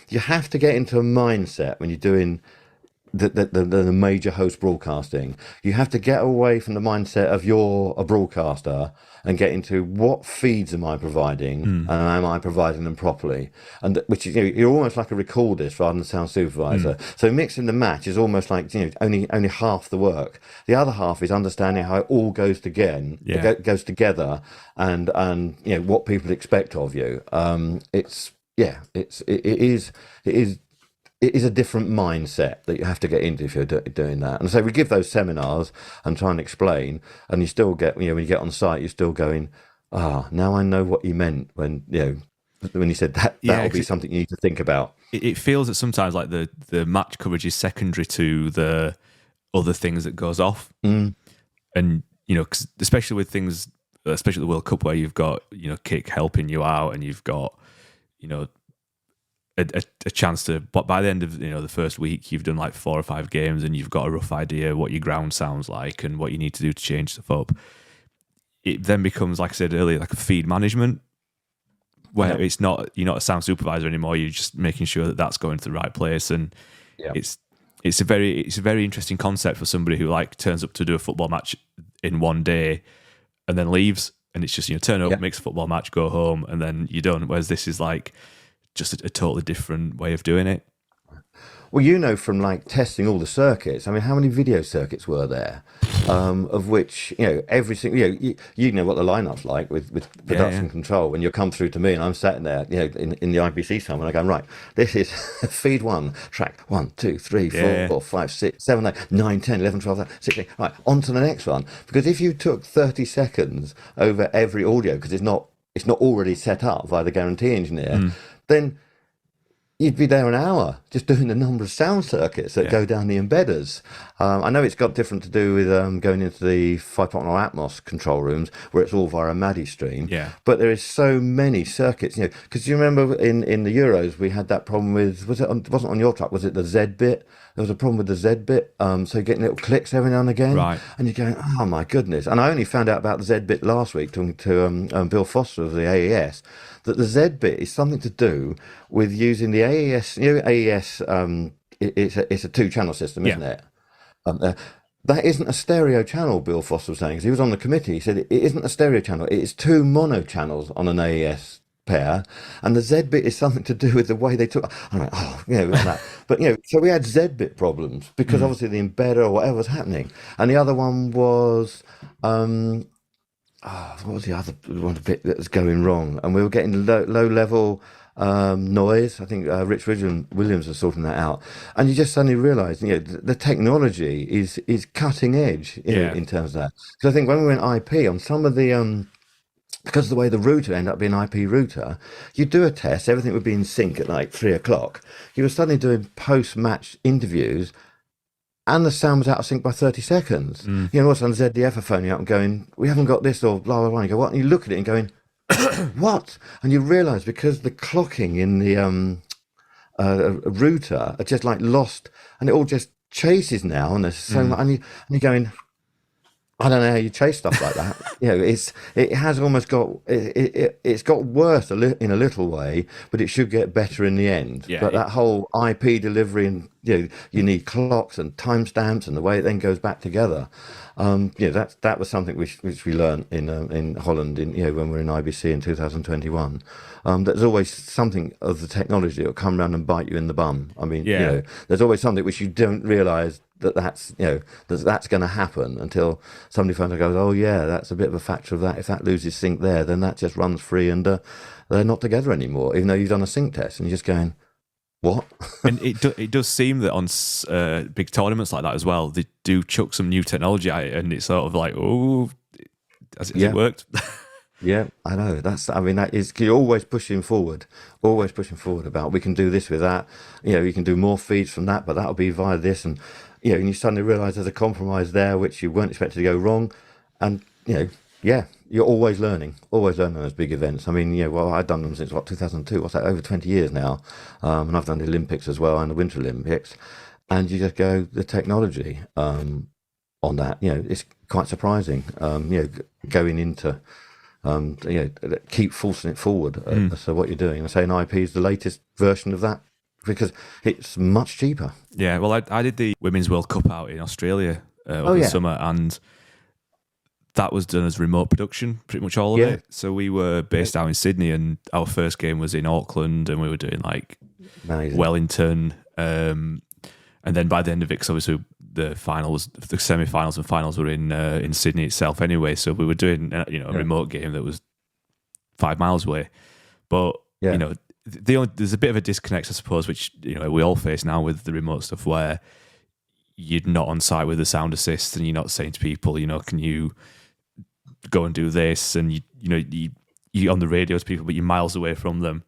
you have to get into a mindset when you're doing the major host broadcasting. You have to get away from the mindset of you're a broadcaster and get into what feeds am I providing and am I providing them properly, and which is you're almost like a recordist rather than a sound supervisor. So mixing the match is almost like only half the work. The other half is understanding how it all goes together, and what people expect of you. It is a different mindset that you have to get into if you're doing that. And so we give those seminars and try and explain, and you still get, when you get on site, you're still going, now I know what you meant when you said that'll be something you need to think about. It feels that sometimes like the match coverage is secondary to the other things that goes off. And, 'cause especially with things, especially the World Cup where you've got, Kick helping you out and you've got, a chance to, but by the end of the first week you've done like 4 or 5 games and you've got a rough idea what your ground sounds like and what you need to do to change stuff up. It then becomes, like I said earlier, like a feed management where it's not, you're not a sound supervisor anymore. You're just making sure that that's going to the right place, and it's a very interesting concept for somebody who like turns up to do a football match in one day and then leaves, and it's just turn up, makes a football match, go home, and then you're done. Whereas this is like just a totally different way of doing it. Well, from like testing all the circuits, I mean, how many video circuits were there? Of which, every single, you know what the lineup's like with production control when you come through to me and I'm sitting there, in the IPC time, and I go, right, this is feed 1, track 1, 2, 3, 4, 5, 6, 7, 8, 9, 10, 11, 12, 16, right, on to the next one. Because if you took 30 seconds over every audio, because it's not already set up by the guarantee engineer, then you'd be there an hour just doing the number of sound circuits that go down the embedders. I know it's got different to do with going into the 5.0 Atmos control rooms where it's all via a MADI stream. Yeah. But there is so many circuits, because you remember in the Euros we had that problem with, it wasn't on your truck, was it the Z bit? There was a problem with the Z bit, so you're getting little clicks every now and again. Right. And you're going, oh my goodness. And I only found out about the Z bit last week talking to Bill Foster of the AES, that the Z bit is something to do with using the AES. AES, it's a 2-channel system, isn't it? That isn't a stereo channel, Bill Foster was saying, because he was on the committee. He said it isn't a stereo channel, it's 2 mono channels on an AES pair, and the Z bit is something to do with the way they took. I'm like, that. But so we had Z bit problems because obviously the embedder or whatever was happening, and the other one was what was the other one bit that was going wrong? And we were getting low level noise. I think Rich Williams was sorting that out, and you just suddenly realise, the technology is cutting edge in terms of that. Because I think when we went IP on some of the because of the way the router ended up being IP router, you do a test, everything would be in sync at like 3 o'clock. You were suddenly doing post-match interviews and the sound was out of sync by 30 seconds. You know, all of a sudden ZDF are phoning up and going, we haven't got this, or blah, blah, blah. And you go, what? And you look at it and going, what? And you realise because the clocking in the router are just like lost, and it all just chases now, and there's so much, and you're going, I don't know how you chase stuff like that. You know, it has almost got it's got worse in a little way, but it should get better in the end. Yeah, but that whole IP delivery, and you need clocks and timestamps, and the way it then goes back together. That was something which we learned in Holland when we were in IBC in 2021. There's always something of the technology that will come around and bite you in the bum. I mean, there's always something which you don't realise that's going to happen until somebody finds out, goes, oh yeah, that's a bit of a factor of that. If that loses sync there, then that just runs free, and they're not together anymore, even though you've done a sync test, and you're just going, what? And it does seem that on big tournaments like that as well, they do chuck some new technology at it, and it's sort of like, oh, has it worked? Yeah, I know. That is, you're always pushing forward about, we can do this with that. You can do more feeds from that, but that'll be via this. And, and you suddenly realise there's a compromise there, which you weren't expected to go wrong. And, you're always learning on those big events. I mean, I've done them since 2002. What's that? Over 20 years now. And I've done the Olympics as well, and the Winter Olympics. And you just go, the technology on that, it's quite surprising. Going into, keep forcing it forward. So what you're doing, and saying IP is the latest version of that, because it's much cheaper. Yeah, well, I did the Women's World Cup out in Australia over the summer, and that was done as remote production, pretty much all of it. So we were based out in Sydney, and our first game was in Auckland, and we were doing like Wellington. And then by the end of it, because obviously the semi-finals and finals were in Sydney itself anyway, so we were doing a remote game that was 5 miles away. But there's a bit of a disconnect, I suppose, which we all face now with the remote stuff, where you're not on site with the sound assist, and you're not saying to people, can you go and do this, and you're on the radio to people, but you're miles away from them,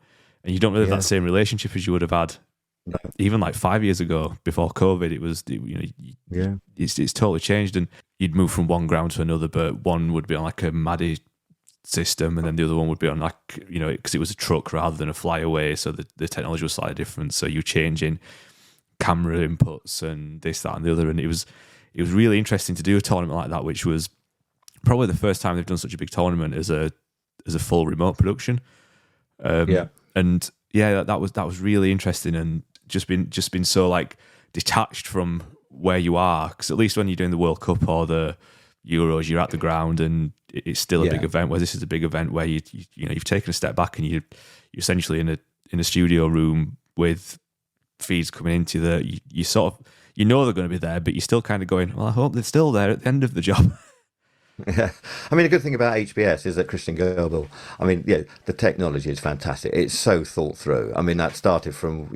and you don't really have that same relationship as you would have had. No. Even like 5 years ago, before COVID, it was it's totally changed, and you'd move from one ground to another, but one would be on like a MADI system, and then the other one would be on like because it was a truck rather than a flyaway, so the technology was slightly different. So you're changing camera inputs and this, that, and the other, and it was really interesting to do a tournament like that, which was probably the first time they've done such a big tournament as a full remote production. And that was really interesting, and just been so like detached from where you are, because at least when you're doing the World Cup or the Euros, you're at the ground and it's still a big event. Where this is a big event where you've taken a step back, and you're essentially in a studio room with feeds coming into you sort of they're going to be there, but you're still kind of going, well, I hope they're still there at the end of the job. Yeah, I mean, a good thing about HBS is that Christian Goebel, I mean, the technology is fantastic. It's so thought through. I mean, that started from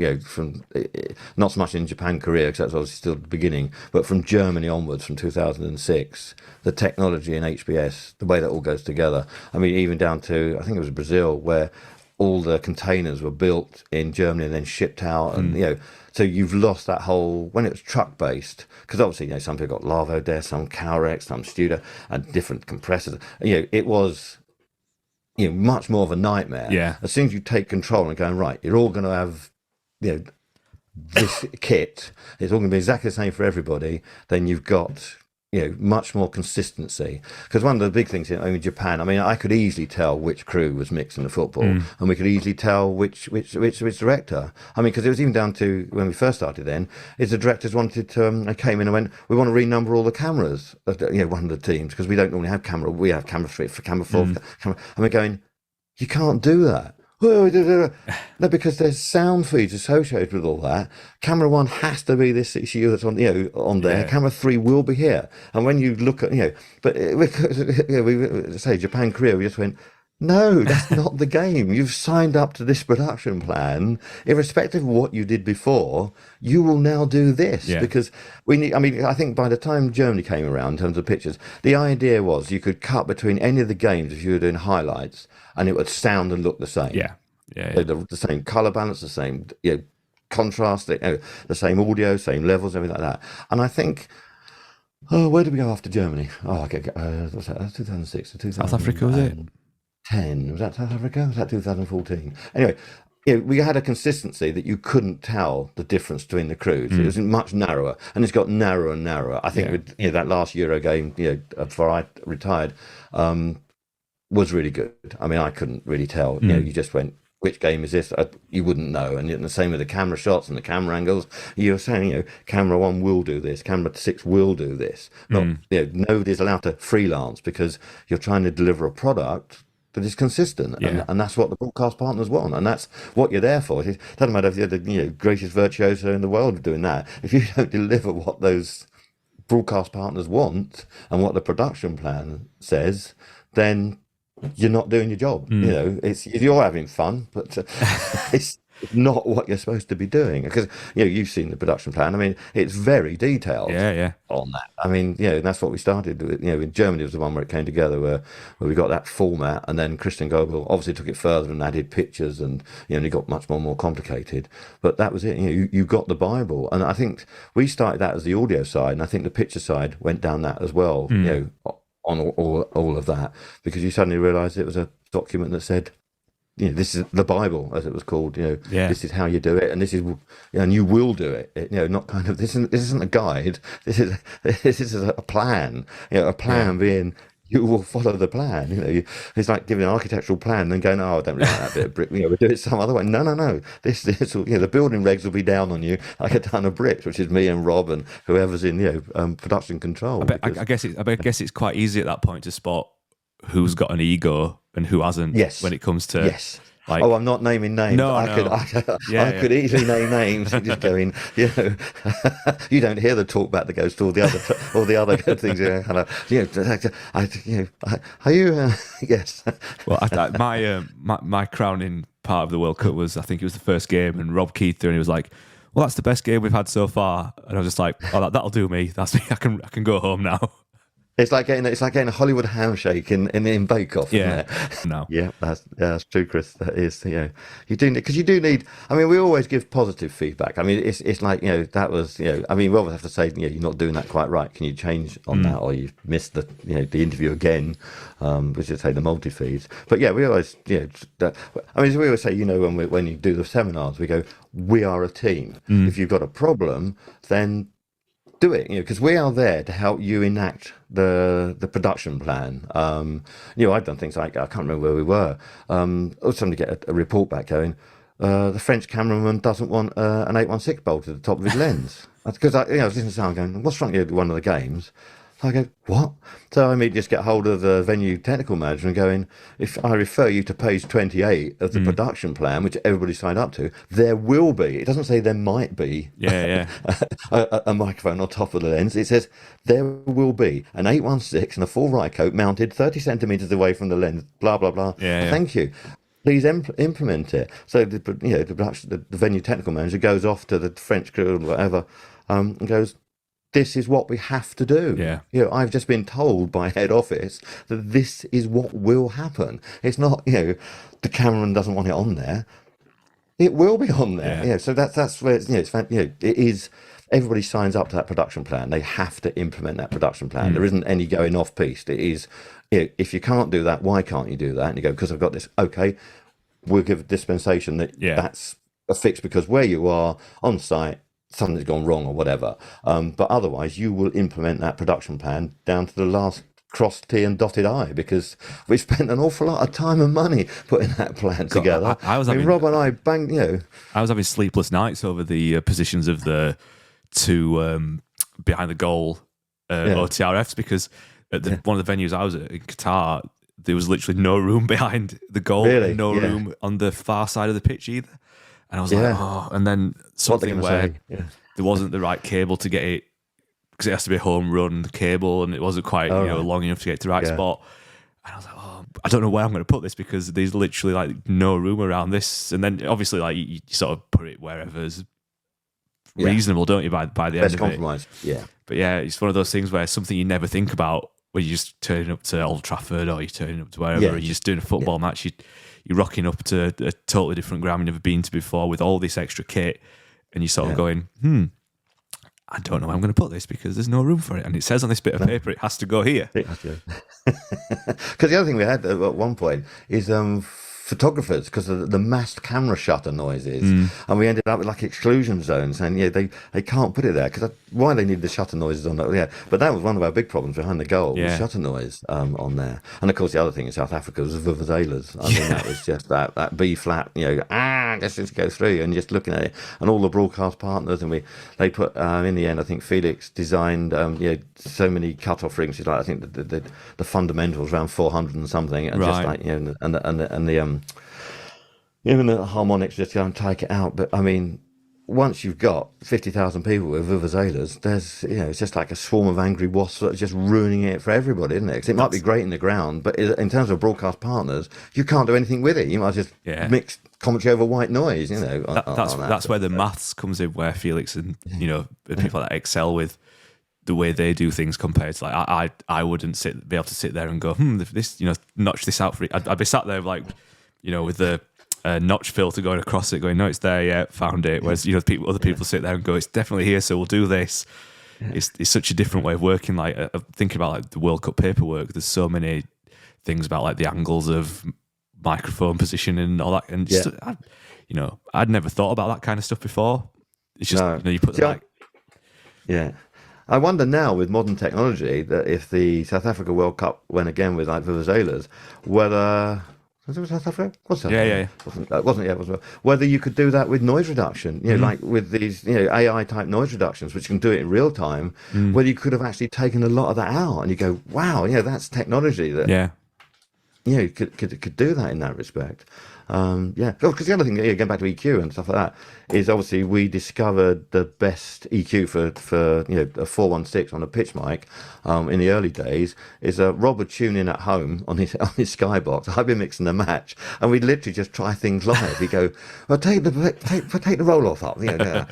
not so much in Japan, Korea, because that's obviously still the beginning, but from Germany onwards, from 2006, the technology in HBS, the way that all goes together. I mean, even down to, I think it was Brazil, where all the containers were built in Germany and then shipped out, and so you've lost that whole, when it was truck based, because obviously some people got Lavo there, some Cowrex, some Studer, and different compressors. It was much more of a nightmare. Yeah. As soon as you take control and going, right, you're all going to have this kit, it's all going to be exactly the same for everybody, then you've got much more consistency. Because one of the big things in Japan, I mean, I could easily tell which crew was mixing the football, and we could easily tell which director. I mean, because it was even down to when we first started. Then is the directors wanted to. They came in and went, we want to renumber all the cameras. One of the teams, because we don't normally have camera. We have camera 3 for camera 4, and we're going, you can't do that. No, because there's sound feeds associated with all that. Camera 1 has to be this issue that's on on there. Yeah. Camera 3 will be here. And when you look at but we say Japan, Korea, we just went, no, that's not the game. You've signed up to this production plan, irrespective of what you did before. You will now do this because we need. I mean, I think by the time Germany came around in terms of pictures, the idea was you could cut between any of the games if you were doing highlights, and it would sound and look the same. Yeah. The same color balance, the same contrast, the same audio, same levels, everything like that. And I think, where did we go after Germany? What's that? 2006 to 2010. South Africa, was it? Was that South Africa? Was that 2014? Anyway, we had a consistency that you couldn't tell the difference between the crews. It was much narrower, and it's got narrower and narrower. I think with that last Euro game, before I retired, was really good. I mean, I couldn't really tell. You just went, which game is this? You wouldn't know. And the same with the camera shots and the camera angles. You're saying, camera 1 will do this, camera 6 will do this. Not, nobody's allowed to freelance because you're trying to deliver a product that is consistent, and that's what the broadcast partners want, and that's what you're there for. It doesn't matter if you're the greatest virtuoso in the world doing that. If you don't deliver what those broadcast partners want and what the production plan says, then you're not doing your job. You're having fun, but it's not what you're supposed to be doing, because you've seen the production plan. I mean, it's very detailed on that. I mean, that's what we started with. In Germany was the one where it came together, where we got that format, and then Christian Gobel obviously took it further and added pictures, and it got much more complicated. But that was it. You got the Bible, and I think we started that as the audio side, and I think the picture side went down that as well. On all of that, because you suddenly realised it was a document that said, this is the Bible, as it was called. This is how you do it, and this is, and you will do it. Not kind of, this isn't a guide. This is a plan. A plan being, you will follow the plan. It's like giving an architectural plan and then going, I don't really like that bit of brick. We'll do it some other way. No. This will, the building regs will be down on you like a ton of bricks, which is me and Rob and whoever's in production control. I guess it's quite easy at that point to spot who's got an ego and who hasn't. Yes. When it comes to Like, I'm not naming names. No, I could easily name names and just going, you don't hear the talk back that goes to all the other good things. Are you? Yes. Well, my crowning part of the World Cup was, I think it was the first game, and Rob keyed through and he was like, "Well, that's the best game we've had so far," and I was just like, "Oh, that'll do me. That's me. I can go home now." It's like getting a Hollywood handshake in Bake Off, isn't it? No. Yeah, that's true, Chris. That is, you do need, because you do need. I mean, we always give positive feedback. I mean, it's like, that was, I mean, we always have to say, you're not doing that quite right. Can you change on that, or you've missed the interview again, which is say the multi feeds. But we always, I mean, we always say, when you do the seminars, we go, we are a team. If you've got a problem, then do it, because we are there to help you enact the production plan. I've done things like, I can't remember where we were. Somebody get a report back going, the French cameraman doesn't want an 816 bolt at the top of his lens. Because I was listening to someone going, what's wrong with one of the games? I go, what? So I immediately just get hold of the venue technical manager and going, if I refer you to page 28 of the production plan, which everybody signed up to, there will be, it doesn't say there might be a microphone on top of the lens. It says there will be an 816 and a full right coat mounted 30 centimetres away from the lens, blah, blah, blah. Thank you. Please implement it. So the venue technical manager goes off to the French crew or whatever and goes, this is what we have to do. I've just been told by head office that this is what will happen. It's not, the cameraman doesn't want it on there. It will be on there. So that's where it's, it is. Everybody signs up to that production plan. They have to implement that production plan. There isn't any going off piste. It is, if you can't do that, why can't you do that? And you go, because I've got this. Okay, we'll give a dispensation that that's a fix, because where you are on site, something's gone wrong or whatever, but otherwise you will implement that production plan down to the last crossed T and dotted I, because we spent an awful lot of time and money putting that plan together. Rob and I banged, I was having sleepless nights over the positions of the two behind the goal OTRFs, because at one of the venues I was at in Qatar, there was literally no room behind the goal, no room on the far side of the pitch either. And I was like, oh, and then something where there wasn't the right cable to get it, because it has to be a home run cable, and it wasn't quite long enough to get to the right spot. And I was like, oh, I don't know where I'm going to put this, because there's literally like no room around this. And then obviously like you sort of put it wherever's reasonable, don't you? By the end of Best compromise. But it's one of those things where something you never think about when you're just turning up to Old Trafford, or you're turning up to wherever, or you're just doing a football match. You're rocking up to a totally different ground you've never been to before with all this extra kit, and you're sort of going, I don't know where I'm going to put this because there's no room for it. And it says on this bit of paper it has to go here. Because the other thing we had at one point is photographers, because of the massed camera shutter noises, and we ended up with like exclusion zones, and they can't put it there because why they need the shutter noises on that. Yeah, but that was one of our big problems behind the goal, the shutter noise on there. And of course the other thing in South Africa was the vuvuzelas. I mean, that was just that B flat, just go through, and just looking at it, and all the broadcast partners, and they put in the end, I think Felix designed so many cut-off frequencies, like I think the fundamentals around 400 and something, and just like even the harmonics just go and take it out. But I mean, once you've got 50,000 people with vuvuzelas, there's it's just like a swarm of angry wasps that are just ruining it for everybody, isn't it? Because it might be great in the ground, but in terms of broadcast partners, you can't do anything with it. You might just mix commentary over white noise. That's where the maths comes in, where Felix and the people that excel with the way they do things compared to like I wouldn't be able to sit there and go this notch this out for it. I'd be sat there like with the notch filter going across it, going, no, it's there, yeah, found it. Whereas other people sit there and go, it's definitely here, so we'll do this. It's such a different way of working. Like thinking about like the World Cup paperwork, there's so many things about like the angles of microphone position and all that, and just, I'd never thought about that kind of stuff before. It's just you put I wonder now with modern technology that if the South Africa World Cup went again with like vuvuzelas, whether was it South Africa? What's that? Yeah. Wasn't. Whether you could do that with noise reduction, like with these AI type noise reductions, which can do it in real time, whether you could have actually taken a lot of that out, and you go, wow, that's technology that could do that in that respect. Because the other thing, going back to EQ and stuff like that, is obviously we discovered the best EQ for a 416 on a pitch mic in the early days. Is Rob would tune in at home on his Skybox. I'd be mixing the match, and we'd literally just try things live. He'd go, well, take the roll off up. No,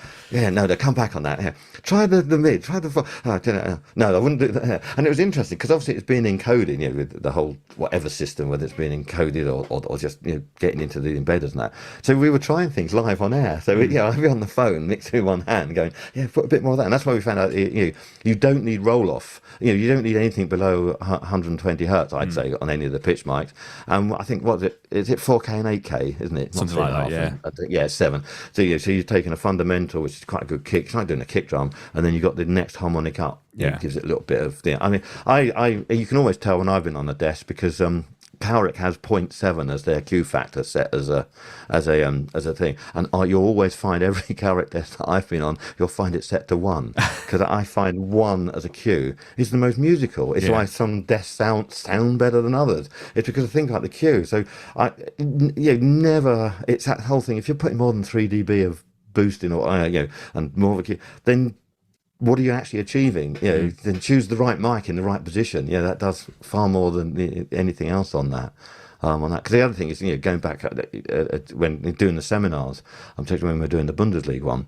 come back on that. Yeah. Try the mid. Try the no, I wouldn't do that. And it was interesting because obviously it's being encoded, with the whole whatever system, whether it's being encoded or just getting into the embedders and that. So we were trying things live on air. So I'd be on the phone, mixing in one hand, going, put a bit more of that. And that's why we found out you don't need roll off. You don't need anything below 120 hertz, I'd say, on any of the pitch mics. I think is it 4K and 8K, isn't it? Something like that, I think, it's 7. So so you're taking a fundamental, which is quite a good kick. It's like doing a kick drum, and then you've got the next harmonic up. It gives it a little bit of I mean, I you can always tell when I've been on the desk because Cowrick has 0.7 as their Q factor set as a thing, and you'll always find every Cowrick desk that I've been on, you'll find it set to 1 because I find 1 as a Q is the most musical. It's why some desks sound better than others. It's because of things like the Q. So never. It's that whole thing. If you're putting more than 3 dB of boosting or and more of a Q, then what are you actually achieving? Then choose the right mic in the right position. That does far more than anything else on that. Because the other thing is, going back when doing the seminars, I'm taking when we're doing the Bundesliga one.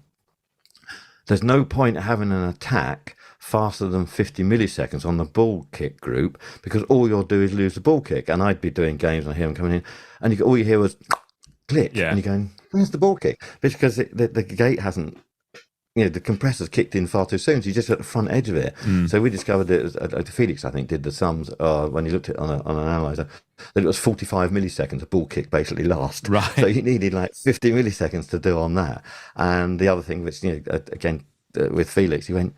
There's no point having an attack faster than 50 milliseconds on the ball kick group because all you'll do is lose the ball kick. And I'd be doing games and I hear them coming in, and all you hear was click, and you're going, "Where's the ball kick?" Because the gate hasn't. The compressor's kicked in far too soon, so you're just at the front edge of it. So we discovered it, Felix, I think, did the sums when he looked at it on an analyzer, that it was 45 milliseconds a ball kick basically last. Right. So you needed like 50 milliseconds to do on that. And the other thing, which, again, with Felix, he went,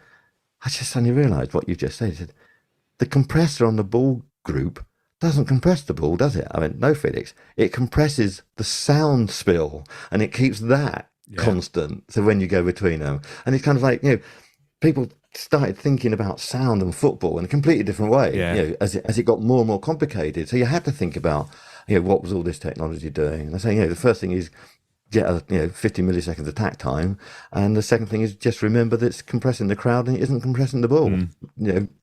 I just suddenly realised what you just said. He said, the compressor on the ball group doesn't compress the ball, does it? I went, no, Felix, it compresses the sound spill, and it keeps that constant. So when you go between them, and it's kind of like people started thinking about sound and football in a completely different way. As it got more and more complicated. So you had to think about what was all this technology doing. And I say the first thing is get a 50 milliseconds attack time, and the second thing is just remember that it's compressing the crowd and it isn't compressing the ball.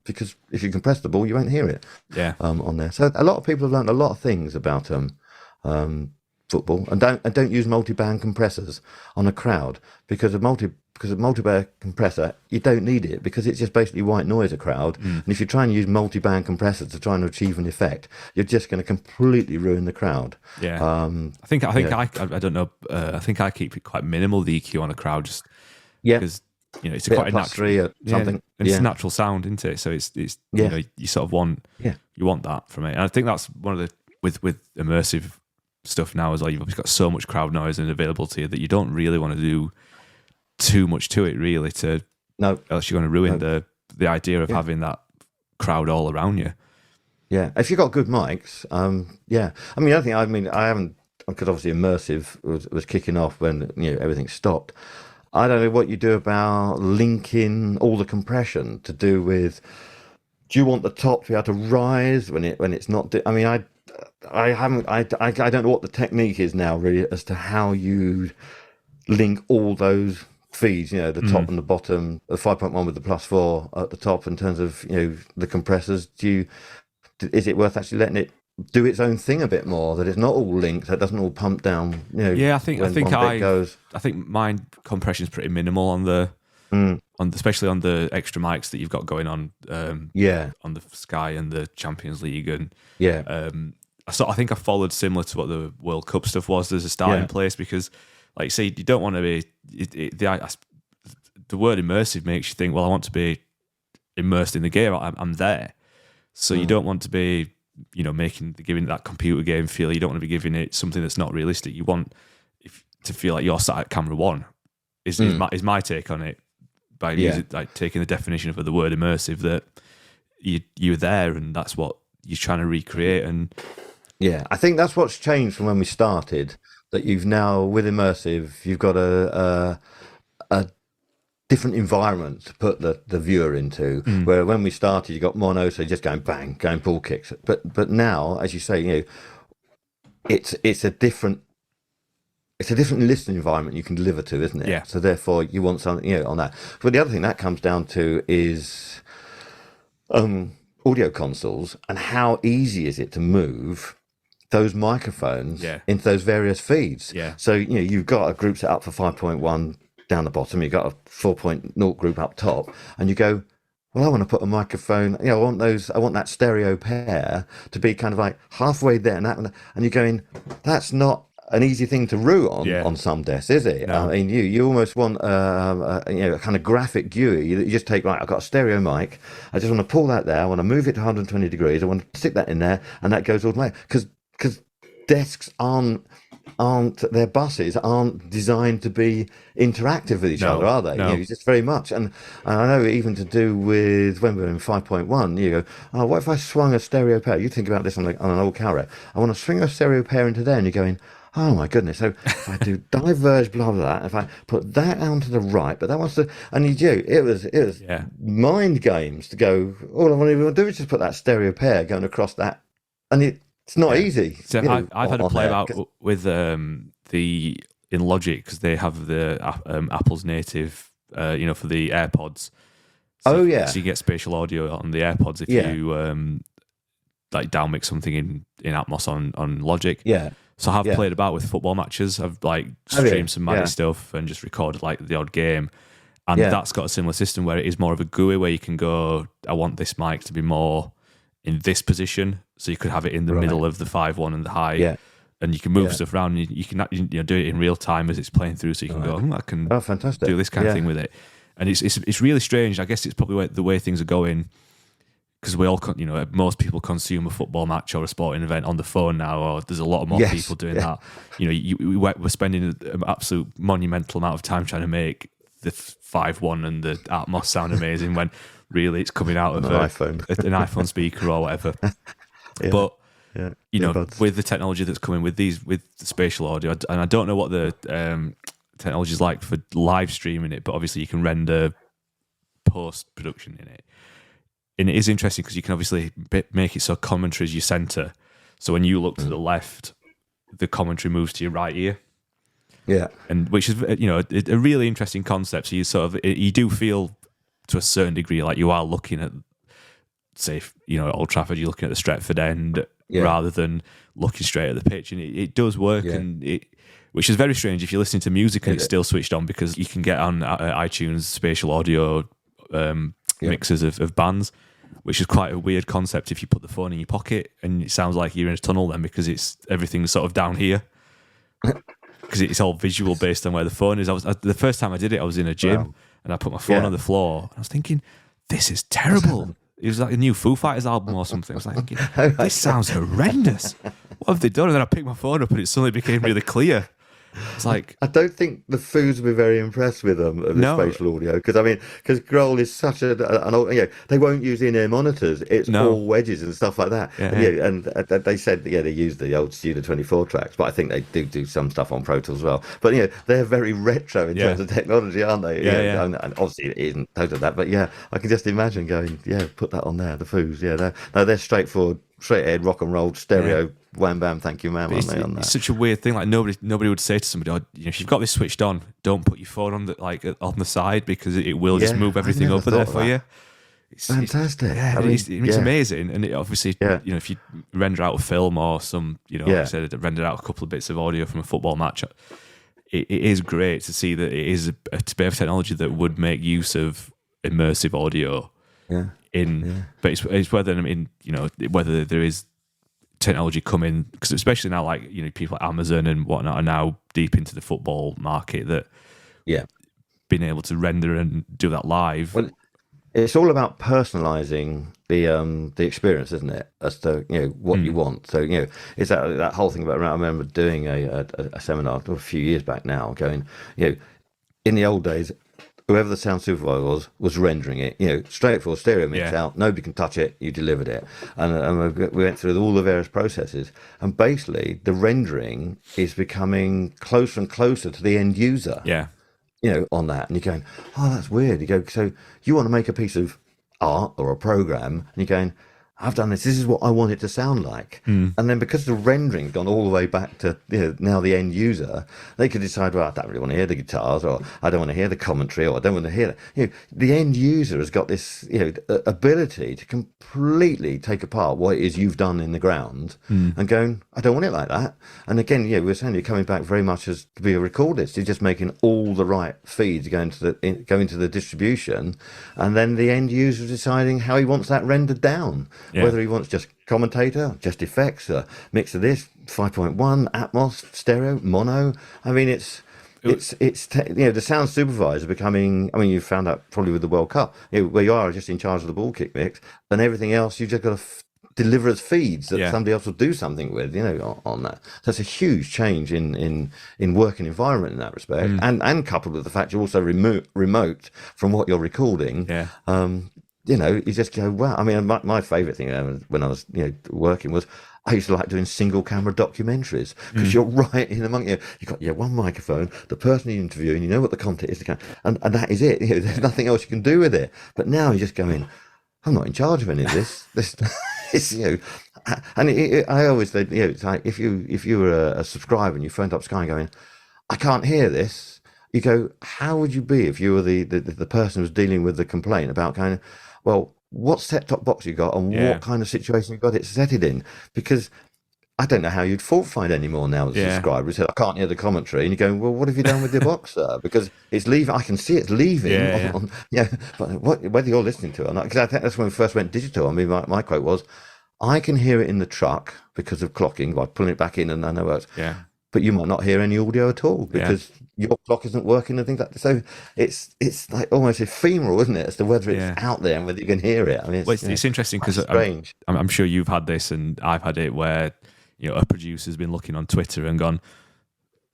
Because if you compress the ball, you won't hear it. On there. So a lot of people have learned a lot of things about from football, and don't use multi-band compressors on a crowd, because a multi-band compressor, you don't need it, because it's just basically white noise a crowd. And if you try and use multi-band compressors to try and achieve an effect, you're just going to completely ruin the crowd. Yeah, I think I don't know. I think I keep it quite minimal, the EQ on a crowd, just because it's quite a natural something. It's a natural sound, isn't it? So it's you sort of want you want that from it. And I think that's one of the with immersive stuff now as well. You've obviously got so much crowd noise and available to you that you don't really want to do too much to it, really. Else you're going to ruin the idea of having that crowd all around you. Yeah, if you've got good mics, I mean, the other thing, I haven't, because obviously immersive was kicking off when everything stopped. I don't know what you do about linking all the compression to do with. Do you want the top to be able to rise when it's not? I don't know what the technique is now, really, as to how you link all those feeds. The top and the bottom, the 5.1 with the +4 at the top, in terms of the compressors. Is it worth actually letting it do its own thing a bit more, that it's not all linked, that it doesn't all pump down? I think my compression is pretty minimal on the especially on the extra mics that you've got going on. On the Sky and the Champions League, and I think I followed similar to what the World Cup stuff was as a starting place, because, like you say, you don't want to be. The word immersive makes you think, well, I want to be immersed in the game. I'm there. So you don't want to be, giving that computer game feel. You don't want to be giving it something that's not realistic. You want to feel like you're sat at camera one. Is my take on it, by using, taking the definition of the word immersive, that you're there and that's what you're trying to recreate. And I think that's what's changed from when we started. That you've now, with immersive, you've got a different environment to put the viewer into. Where when we started, you got mono, so just going bang, going ball kicks. But now, as you say, it's a different listening environment you can deliver to, isn't it? Yeah. So therefore, you want something on that. But the other thing that comes down to is audio consoles, and how easy is it to move those microphones into those various feeds. So you've got a group set up for 5.1 down the bottom, you've got a 4.0 group up top, and you go, well, I want to put a microphone, I want that stereo pair to be kind of like halfway there, and you're going, that's not an easy thing to route on some desks, is it? No. I mean, you almost want a kind of graphic GUI that you just take. Right, I've got a stereo mic. I just want to pull that there. I want to move it to 120 degrees. I want to stick that in there, and that goes all the way. Because desks aren't their buses aren't designed to be interactive with each other, are they? No. Just very much. And I know, even to do with when we're in 5.1, you go, oh, what if I swung a stereo pair? You think about this on an old carrot. I want to swing a stereo pair into there, and you're going, oh my goodness. So if I do diverge, blah, blah, blah, if I put that out to the right, but that wants to, and you do, it was mind games to go, all I want to do is just put that stereo pair going across that. And it's not easy. So I've had a play about with in Logic, because they have the Apple's native, for the AirPods. So you get spatial audio on the AirPods if you like downmix something in Atmos on Logic. So I've played about with football matches. I've streamed some Madden stuff and just recorded the odd game. And that's got a similar system where it is more of a GUI, where you can go, I want this mic to be more in this position. So you could have it in the middle of the 5.1 and the high. And you can move stuff around. And you can do it in real time as it's playing through. So you can go, I can do this kind of thing with it. And it's really strange. I guess it's probably the way things are going, because we all, most people consume a football match or a sporting event on the phone now, or there's a lot more people doing that. We're spending an absolute monumental amount of time trying to make the 5.1 and the Atmos sound amazing, when really it's coming out of an iPhone speaker or whatever. But with the technology that's coming with the spatial audio, and I don't know what the technology is like for live streaming it, but obviously you can render post production in it. And it is interesting because you can obviously make it so commentary is your center. So when you look to the left, the commentary moves to your right ear. And which is a really interesting concept. So you do feel to a certain degree like you are looking at, say, Old Trafford, you're looking at the Stretford end, rather than looking straight at the pitch. And it does work, which is very strange if you're listening to music and it's still switched on, because you can get on iTunes spatial audio mixes of bands, which is quite a weird concept if you put the phone in your pocket and it sounds like you're in a tunnel then, because everything's sort of down here. Because it's all visual based on where the phone is. The first time I did it, I was in a gym and I put my phone on the floor. And I was thinking, this is terrible. It was like a new Foo Fighters album or something. I was like, this sounds horrendous. What have they done? And then I picked my phone up and it suddenly became really clear. It's like, I don't think the Foos would be very impressed with spatial audio, because Grohl is such they won't use in-ear monitors. It's all wedges and stuff like that. And they said they use the old Studio 24 tracks, but I think they do some stuff on Pro Tools as well. But they're very retro in terms of technology, aren't they? And obviously it isn't totally that, but I can just imagine going, put that on there. The Foos, they're straightforward, straight ahead rock and roll stereo. Wham bam, thank you, ma'am. It's such a weird thing. Like nobody would say to somebody, if you've got this switched on, don't put your phone on the side, because it will just move everything over there for you. It's fantastic. It's amazing. And it obviously, if you render out a film or some, like I said, render out a couple of bits of audio from a football match, it is great to see that it is a bit of technology that would make use of immersive audio. But it's whether whether there is technology coming, because especially now, like people like Amazon and whatnot are now deep into the football market, that being able to render and do that live. Well, it's all about personalizing the experience, isn't it, as to what you want. So it's that whole thing about, I remember doing a seminar a few years back now, going in the old days, whoever the sound supervisor was rendering it, straightforward stereo mix out, nobody can touch it, you delivered it. And we went through all the various processes, and basically the rendering is becoming closer and closer to the end user. On that. And you're going, oh, that's weird. You go, so you want to make a piece of art or a program, and you're going, I've done this is what I want it to sound like. And then because the rendering's gone all the way back to now the end user, they could decide, well, I don't really want to hear the guitars, or I don't want to hear the commentary, or I don't want to hear that. The end user has got this ability to completely take apart what it is you've done in the ground and going, I don't want it like that. And again, we're saying you're coming back very much as to be a recordist. You're just making all the right feeds go into the distribution, and then the end user deciding how he wants that rendered down. Whether he wants just commentator, just effects, a mix of this, 5.1, Atmos, stereo, mono. It's the sound supervisor becoming. You found out probably with the World Cup, where you are just in charge of the ball kick mix, and everything else you just got to deliver as feeds that somebody else will do something with, on that. So it's a huge change in working environment in that respect, and coupled with the fact you're also remote from what you're recording. You just go, wow. My favourite thing when I was working was, I used to like doing single camera documentaries, because you're right in among you've got one microphone, the person you're interviewing, you know what the content is, and that is it. There's nothing else you can do with it. But now you're just going, I'm not in charge of any of this. I always said, it's like if you were a subscriber and you phoned up Sky and going, I can't hear this. You go, how would you be if you were the person who was dealing with the complaint about going, well, what set-top box you got, and what kind of situation you got it set it in? Because I don't know how you'd fault find anymore now as a subscriber. You said, I can't hear the commentary. And you're going, well, what have you done with your box, sir? Because it's leaving. I can see it's leaving. But whether you're listening to it or not, because I think that's when we first went digital. My quote was, I can hear it in the truck because of clocking, by pulling it back in, and I know it works. But you might not hear any audio at all because your clock isn't working and things like that. So it's like almost ephemeral, isn't it, as to whether it's out there and whether you can hear it. It's interesting, because I'm sure you've had this, and I've had it, where a producer's been looking on Twitter and gone,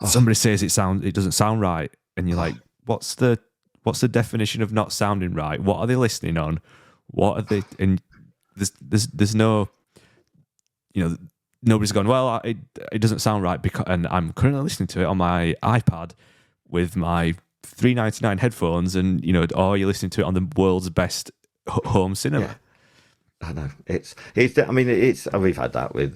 somebody says it doesn't sound right, and you're like, what's the definition of not sounding right? What are they listening on? What are they? And there's no, nobody's gone, well, it doesn't sound right, because, and I'm currently listening to it on my iPad with my $3.99 headphones, and or you're listening to it on the world's best home cinema. I know it's. We've had that with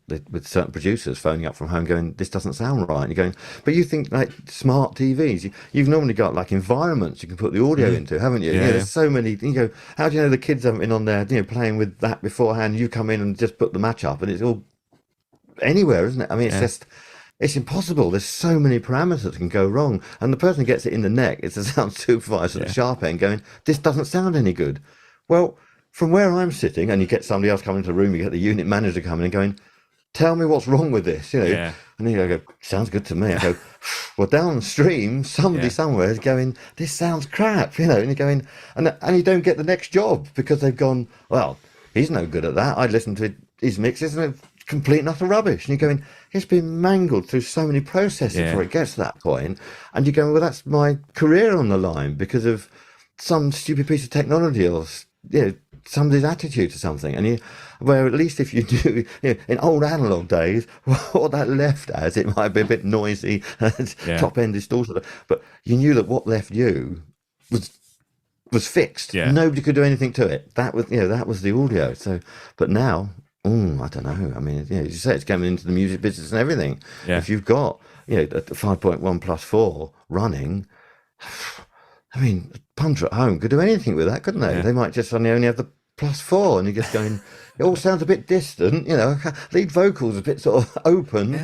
with certain producers phoning up from home going, this doesn't sound right. And you're going, but you think like smart TVs, you've normally got like environments you can put the audio into, haven't you? Yeah, There's so many. You go, how do you know the kids haven't been on there, playing with that beforehand? You come in and just put the match up, and it's all anywhere, isn't it? I mean, it's just. It's impossible. There's so many parameters that can go wrong. And the person who gets it in the neck is the sound supervisor at the sharp end going, this doesn't sound any good. Well, from where I'm sitting, and you get somebody else coming into the room, you get the unit manager coming and going, tell me what's wrong with this, And then you go, sounds good to me. I go, well, downstream, somebody somewhere is going, this sounds crap, And you're going, and you don't get the next job because they've gone, well, he's no good at that. I listened to his mixes and it's complete and utter rubbish. And you're going, it's been mangled through so many processes before it gets to that point. And you're going, well, that's my career on the line because of some stupid piece of technology or, somebody's attitude to something. And where at least if you do, in old analog days, what that left as, it might be a bit noisy, top end distorted, but you knew that what left you was fixed. Nobody could do anything to it. That was, that was the audio. So, but now, I don't know. I mean, as you say, it's coming into the music business and everything. If you've got, the 5.1 plus 4 running, I mean, a punter at home could do anything with that, couldn't they? They might just suddenly only have the plus 4, and you're just going, it all sounds a bit distant, lead vocals a bit sort of open.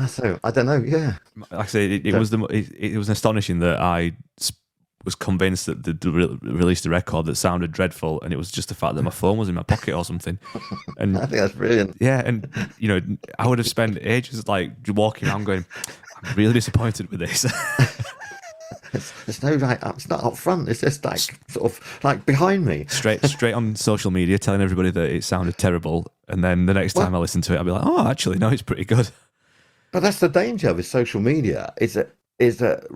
So I don't know. Like I say, it was astonishing that I was convinced that they released a record that sounded dreadful, and it was just the fact that my phone was in my pocket or something. And I think that's brilliant. Yeah, and I would have spent ages like walking around going, I'm really disappointed with this. It's no it's not up front. It's just like sort of like behind me. Straight on social media, telling everybody that it sounded terrible, and then the next time I listen to it, I'll be like, oh, actually, no, it's pretty good. But that's the danger with social media. Is that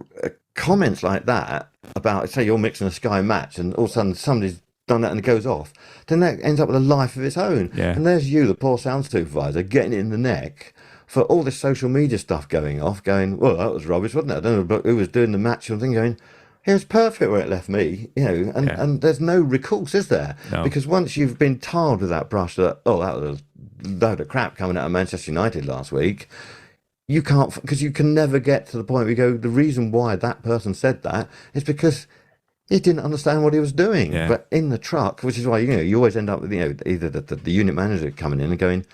comments like that about, say, you're mixing a Sky match, and all of a sudden somebody's done that and it goes off. Then that ends up with a life of its own. And there's you, the poor sound supervisor, getting it in the neck for all this social media stuff going off, going, well, that was rubbish, wasn't it? I don't know who was doing the match and thing, going, it was perfect where it left me, and there's no recourse, is there? No. Because once you've been tarred with that brush that, that was a load of crap coming out of Manchester United last week, you can't, because you can never get to the point where you go, the reason why that person said that is because he didn't understand what he was doing. But in the truck, which is why, you always end up with, either the unit manager coming in and going,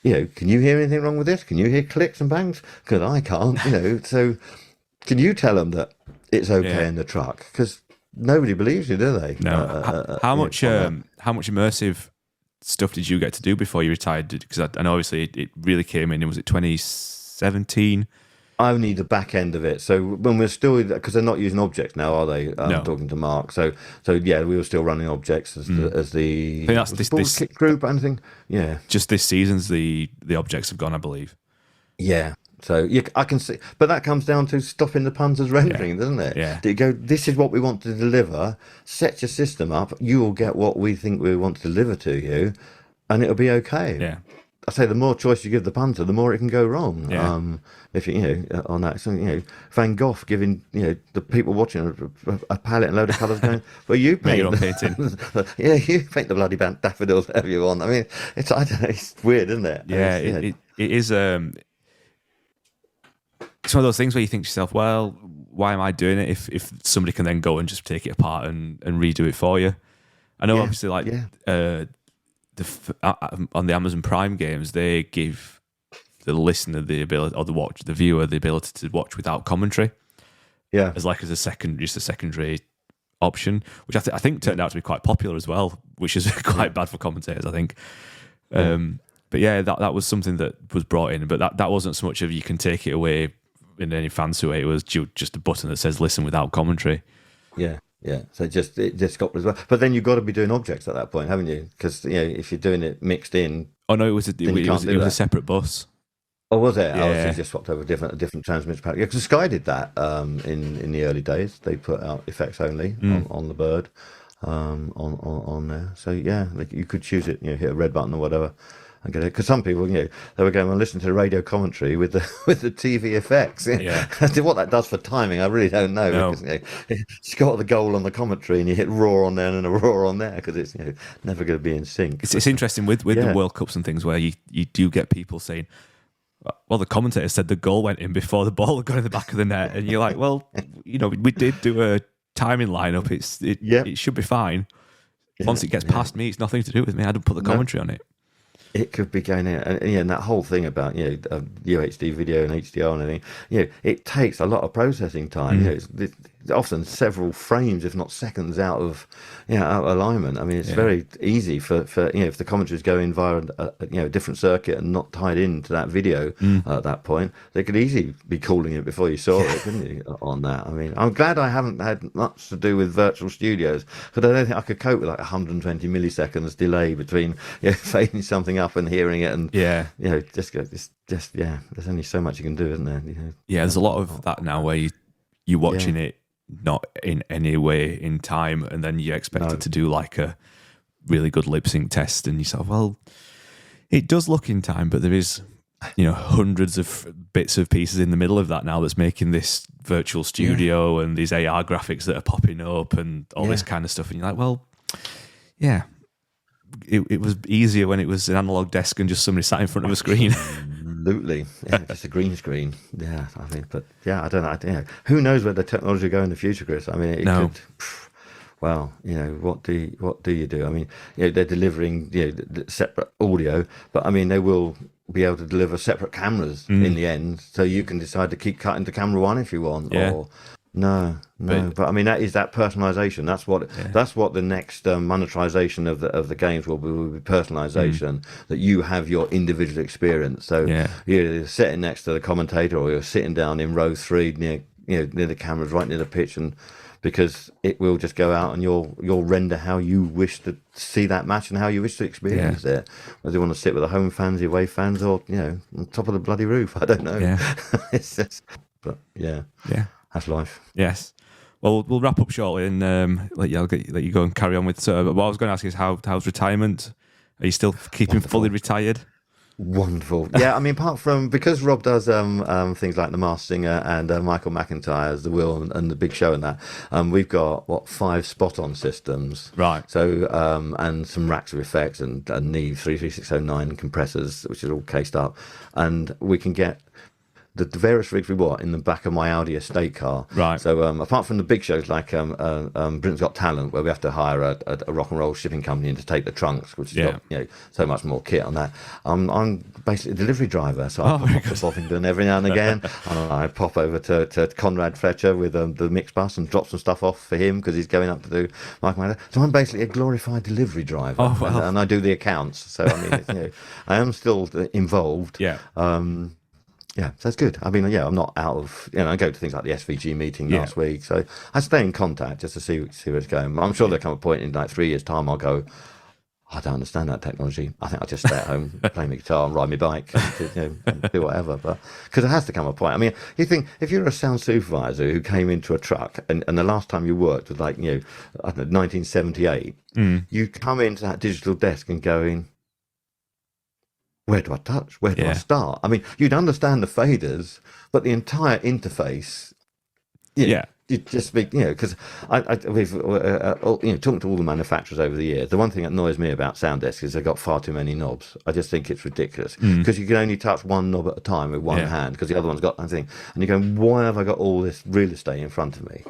can you hear anything wrong with this? Can you hear clicks and bangs? Because I can't, so can you tell them that it's okay in the truck? Because nobody believes you, do they? No. How much immersive stuff did you get to do before you retired? Because I know obviously it really came in, was it 2017? Only the back end of it. So when we're still, because they're not using objects now, are they? No. Talking to Mark. So yeah, we were still running objects as the I think that's this kick group and thing. Yeah, just this season's the objects have gone, I believe. Yeah. So I can see, but that comes down to stopping the puns as rendering, doesn't it? Yeah. Do you go, this is what we want to deliver, set your system up, you will get what we think we want to deliver to you, and it'll be okay. Yeah. I say the more choice you give the punter, the more it can go wrong. Yeah. If on that, so Van Gogh giving the people watching a palette and a load of colours, going, well, you paint your own painting. You paint the bloody daffodils whatever you want. I mean, I don't know, it's weird, isn't it? Yeah, it is. It's one of those things where you think to yourself, well, why am I doing it if somebody can then go and just take it apart and redo it for you? I know, obviously, like on the Amazon Prime games, they give the listener the ability, or the viewer the ability to watch without commentary. Yeah, as a secondary option, which I think turned out to be quite popular as well, which is quite bad for commentators, I think. But yeah, that was something that was brought in, but that wasn't so much of you can take it away in any fancy way. It was just a button that says listen without commentary. Yeah. So it just got as well. But then you've got to be doing objects at that point, haven't you? Because if you're doing it mixed in. Oh no, it was a separate bus. Oh, was it? Yeah. Oh, so you just swapped over a different transmitter pack. Yeah, because Sky did that in the early days. They put out effects only on the bird on there. So yeah, like you could choose it. Hit a red button or whatever, I get it, because some people, they were going and listening to the radio commentary with the with the TV effects. Yeah. What that does for timing, I really don't know. No. Because it's got the goal on the commentary, and you hit roar on there and a roar on there, because it's never going to be in sync. It's interesting with the World Cups and things where you do get people saying, well, the commentator said the goal went in before the ball had gone in the back of the net, and you're like, well, we did do a timing lineup. It should be fine. Once it gets past me, it's nothing to do with me. I didn't put the commentary on it. It could be going in, and that whole thing about UHD video and HDR and everything. It takes a lot of processing time. It's often several frames, if not seconds, out of alignment. I mean, it's very easy for if the commentaries go in via a different circuit and not tied into that video at that point, they could easily be calling it before you saw it, couldn't you? On that, I mean, I'm glad I haven't had much to do with virtual studios, because I don't think I could cope with like 120 milliseconds delay between fading something up and hearing it, and there's only so much you can do, isn't there? There's a lot of that now where you're watching it not in any way in time, and then you expect it to do like a really good lip sync test, and you say, well, it does look in time, but there is hundreds of bits of pieces in the middle of that now that's making this virtual studio and these AR graphics that are popping up and all this kind of stuff, and you're like, well, it was easier when it was an analog desk and just somebody sat in front of a screen. Absolutely, just a green screen. Yeah, I mean, but I don't know. Who knows where the technology will go in the future, Chris? I mean, it could. Well, what do you do? I mean, they're delivering separate audio, but I mean, they will be able to deliver separate cameras in the end, so you can decide to keep cutting to camera one if you want, or. No, but I mean that personalization. That's what the next monetization of the games will be personalization. That you have your individual experience. So you're sitting next to the commentator, or you're sitting down in row 3 near the cameras, right near the pitch, and because it will just go out and you'll render how you wish to see that match and how you wish to experience it. Whether you want to sit with the home fans, the away fans, or on top of the bloody roof. I don't know. It's just, but that's life. Yes. Well, we'll wrap up shortly and let you go and carry on with. So, what I was going to ask is how's retirement? Are you still keeping fully retired? Wonderful. Yeah, I mean, apart from, because Rob does things like The Masked Singer and Michael McIntyre's The Will and The Big Show and that, we've got 5 spot-on systems. Right. So and some racks of effects and Neve 33609 compressors, which is all cased up, and we can get the various rigs we want in the back of my Audi estate car. Right. So apart from the big shows like Britain's Got Talent, where we have to hire a rock and roll shipping company to take the trunks, which has got so much more kit on that. I'm basically a delivery driver, so I pop up to Boffington every now and again. And I pop over to Conrad Fletcher with the mix bus and drop some stuff off for him because he's going up to do Michael Mann. So I'm basically a glorified delivery driver, and I do the accounts. So I mean, I am still involved. Yeah. Yeah, so that's good. I mean, I'm not out of, I go to things like the SVG meeting last week, so I stay in contact just to see where it's going. I'm sure there'll come a point in like 3 years' time I'll go, I don't understand that technology. I think I'll just stay at home, play my guitar and ride my bike, and do whatever. But because it has to come a point. I mean, you think, if you're a sound supervisor who came into a truck and the last time you worked was like, I don't know, 1978, you come into that digital desk and going, where do I touch? Where do I start? I mean, you'd understand the faders, but the entire interface, you'd just be, because we've talking to all the manufacturers over the years, the one thing that annoys me about sound desks is they've got far too many knobs. I just think it's ridiculous because you can only touch one knob at a time with one hand because the other one's got that thing. And you're going, why have I got all this real estate in front of me?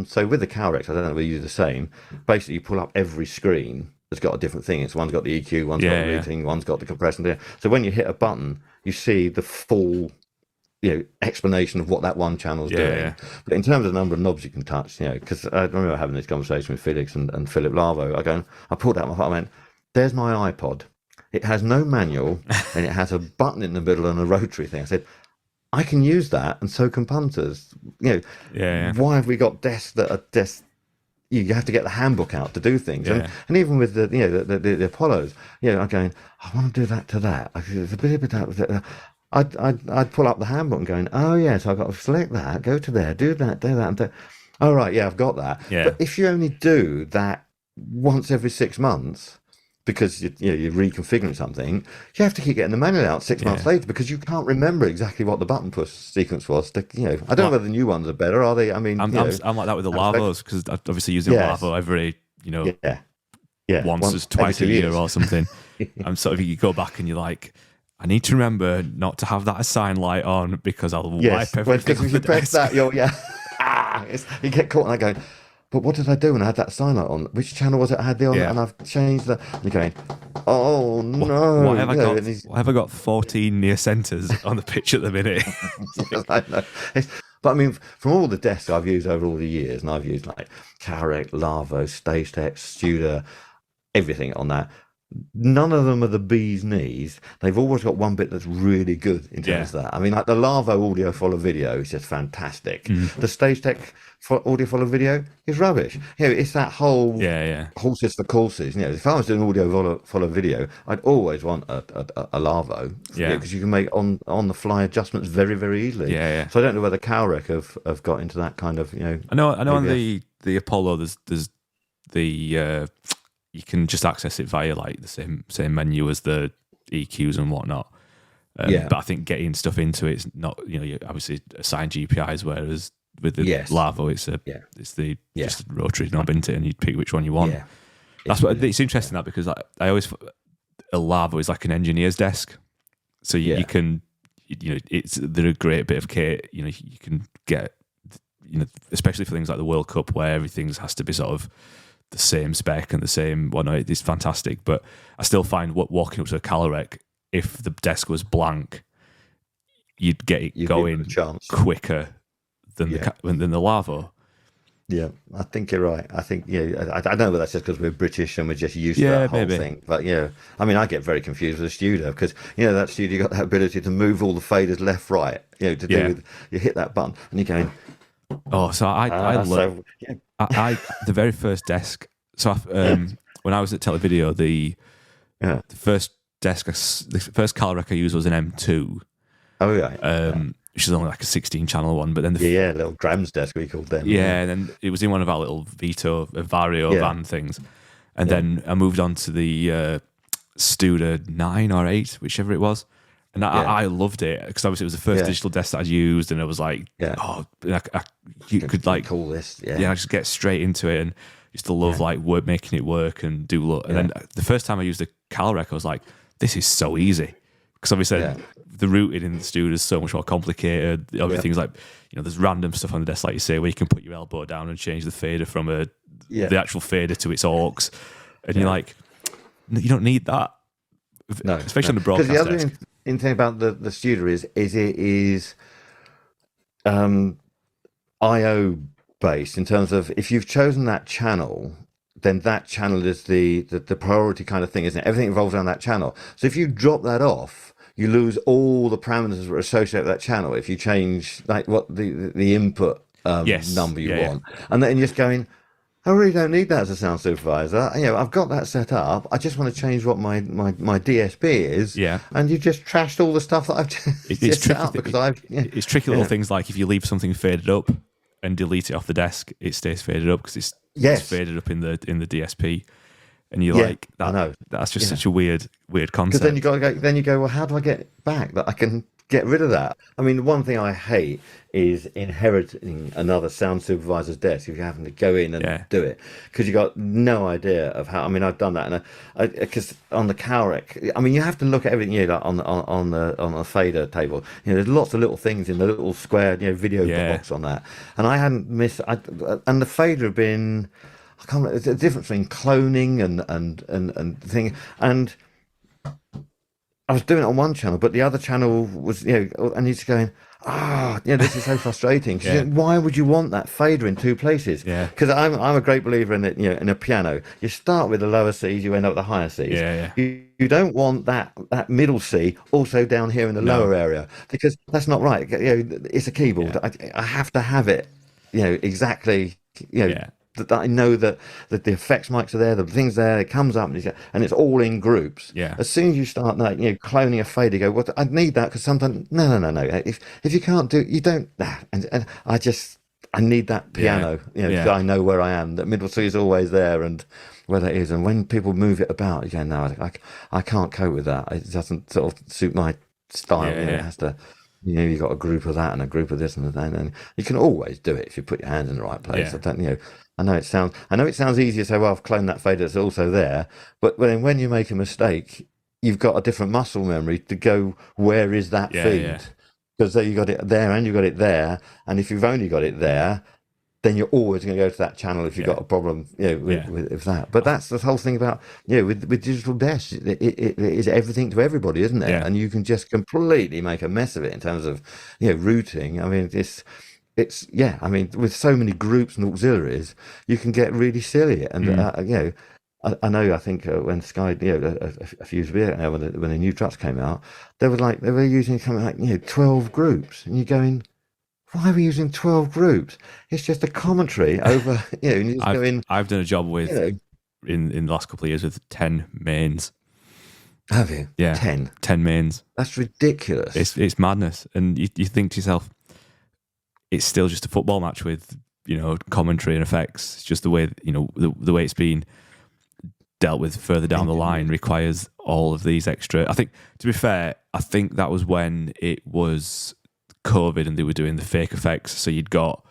So with the Calrex, I don't know whether you do the same. Basically, you pull up every screen. It's got a different thing. It's one's got the EQ, one's got the routing, one's got the compression. So when you hit a button, you see the full, explanation of what that one channel's doing. Yeah. But in terms of the number of knobs you can touch, because I remember having this conversation with Felix and Philip Lavo. I pulled out my phone. I went, "There's my iPod. It has no manual and it has a button in the middle and a rotary thing." I said, "I can use that, and so can punters. Why have we got desks that are desks?" You have to get the handbook out to do things, and even with the Apollos, I'm going, I want to do that to that. I'd pull up the handbook and going, oh yes, I've got to select that, go to there, do that, and oh right, I've got that. Yeah. But if you only do that once every 6 months, because you're reconfiguring something, you have to keep getting the manual out 6 months later because you can't remember exactly what the button push sequence was. I don't know whether the new ones are better, are they? I mean, I'm like that with the Lavos because I'm obviously using a Lavo every, twice a year or something. I'm sort of, you go back and you're like, I need to remember not to have that assign light on because I'll wipe everything off because if you the press desk. that, you get caught and going, but what did I do when I had that assign light on? Which channel was it I had the on? And I've changed the... And you're going, oh, no. Why have I got 14 near centres on the pitch at the minute? I know. But I mean, from all the desks I've used over all the years, and I've used like Carrec, Lavo, StageTech, Studer, everything on that, none of them are the bee's knees. They've always got one bit that's really good in terms of that. I mean, like the Lavo audio follow video is just fantastic. The StageTech audio follow video is rubbish. It's that whole horses for courses. If I was doing audio follow video, I'd always want a Lavo. Because you can make on the fly adjustments very, very easily. So I don't know whether Calrec have got into that kind of I know on the Apollo there's the you can just access it via like the same menu as the EQs and whatnot. But I think getting stuff into it's not, you obviously assign GPIs, whereas with the Lavo, it's the just a rotary knob into it, and you pick which one you want. That's what it's interesting that because I always a Lavo is like an engineer's desk, so you can they're a great bit of kit. You can get especially for things like the World Cup where everything has to be sort of the same spec and the same whatnot. It's fantastic, but I still find walking up to a Calrec, if the desk was blank, you'd get it going quicker than the Lavo. Yeah, I think you're right. I think I don't know whether that's just because we're British and we're just used to that whole thing. But I mean, I get very confused with the Studer because that Studer got that ability to move all the faders left, right. To do with you hit that button and you're going. Oh, so I love the very first desk. So when I was at Televideo, the first desk, the first Calrec I used was an M2. Oh yeah. Which is only like a 16-channel one, but then little Graham's desk we called them. And then it was in one of our little Vario van things, and then I moved on to the Studer 9 or 8, whichever it was. And I loved it because obviously it was the first digital desk that I'd used, and it was like, you could like call this, I just get straight into it and used to love like making it work and do look. And then the first time I used the Calrec, I was like, this is so easy because obviously the routing in the Studer is so much more complicated. Everything's like there's random stuff on the desk, like you say, where you can put your elbow down and change the fader from the actual fader to its aux, and you're like, you don't need that. No, especially on the broadcast desk. Because the other thing about the Studer is it is I/O based in terms of if you've chosen that channel, then that channel is the priority kind of thing, isn't it? Everything revolves around that channel. So if you drop that off, you lose all the parameters that are associated with that channel. If you change like what the input number you want, and then you're just going, I really don't need that as a sound supervisor. I've got that set up. I just want to change what my DSP is. And you've just trashed all the stuff that I've just set up because it's tricky little things like if you leave something faded up and delete it off the desk, it stays faded up because it's faded up in the DSP. And you're like, I know. That's just such a weird concept. Because then you go, well, how do I get back that I can get rid of that? I mean, the one thing I hate is inheriting another sound supervisor's desk if you're having to go in and do it because you got no idea of how. I mean, I've done that, and because on the Calrec, I mean, you have to look at everything like on the fader table. There's lots of little things in the little square video box on that, and I hadn't missed. And the fader had been. I can't remember. There's a difference between cloning and thing. And I was doing it on one channel, but the other channel was, and he's going, this is so frustrating. Why would you want that fader in two places? Because I'm a great believer in it. In a piano, you start with the lower C's, you end up with the higher C's. You don't want that middle C also down here in the lower area because that's not right. It's a keyboard. I have to have it, exactly. That I know that the effects mics are there, the things there, it comes up and it's all in groups. As soon as you start cloning a fader, you go, well, I need that because sometimes no. If you can't do, you don't. And I need that piano. I know where I am. That middle C is always there, and where that is. And when people move it about, again, no, I can't cope with that. It doesn't sort of suit my style. Yeah, You know, yeah. it has to. You know, you've got a group of that and a group of this and that, and you can always do it if you put your hands in the right place. Yeah. I don't, you know, I know it sounds easy to say, well, I've cloned that fader, it's also there, but when you make a mistake, you've got a different muscle memory to go, where is that Yeah, feed? yeah. Because you got it there and you got it there, and if you've only got it there, then you're always going to go to that channel if you've got a problem, you know, with that. But that's the whole thing about, you know, with digital desks. It is everything to everybody, isn't it? Yeah. And you can just completely make a mess of it in terms of, you know, routing. I mean, it's yeah. I mean, with so many groups and auxiliaries, you can get really silly. And you know, I know. I think when Sky, you know, a few years ago, when the new trucks came out, they were using something like, you know, 12 groups, and you're going, why are we using 12 groups? It's just a commentary over, you know, and you just go in. I've done a job with, you know, in the last couple of years with 10 mains. have you? Yeah. 10 mains. That's ridiculous. It's madness. And you think to yourself, it's still just a football match with, you know, commentary and effects. It's just the way, you know, the way it's been dealt with further down the line requires all of these extra. I think, to be fair, I think that was when it was COVID and they were doing the fake effects, so you'd got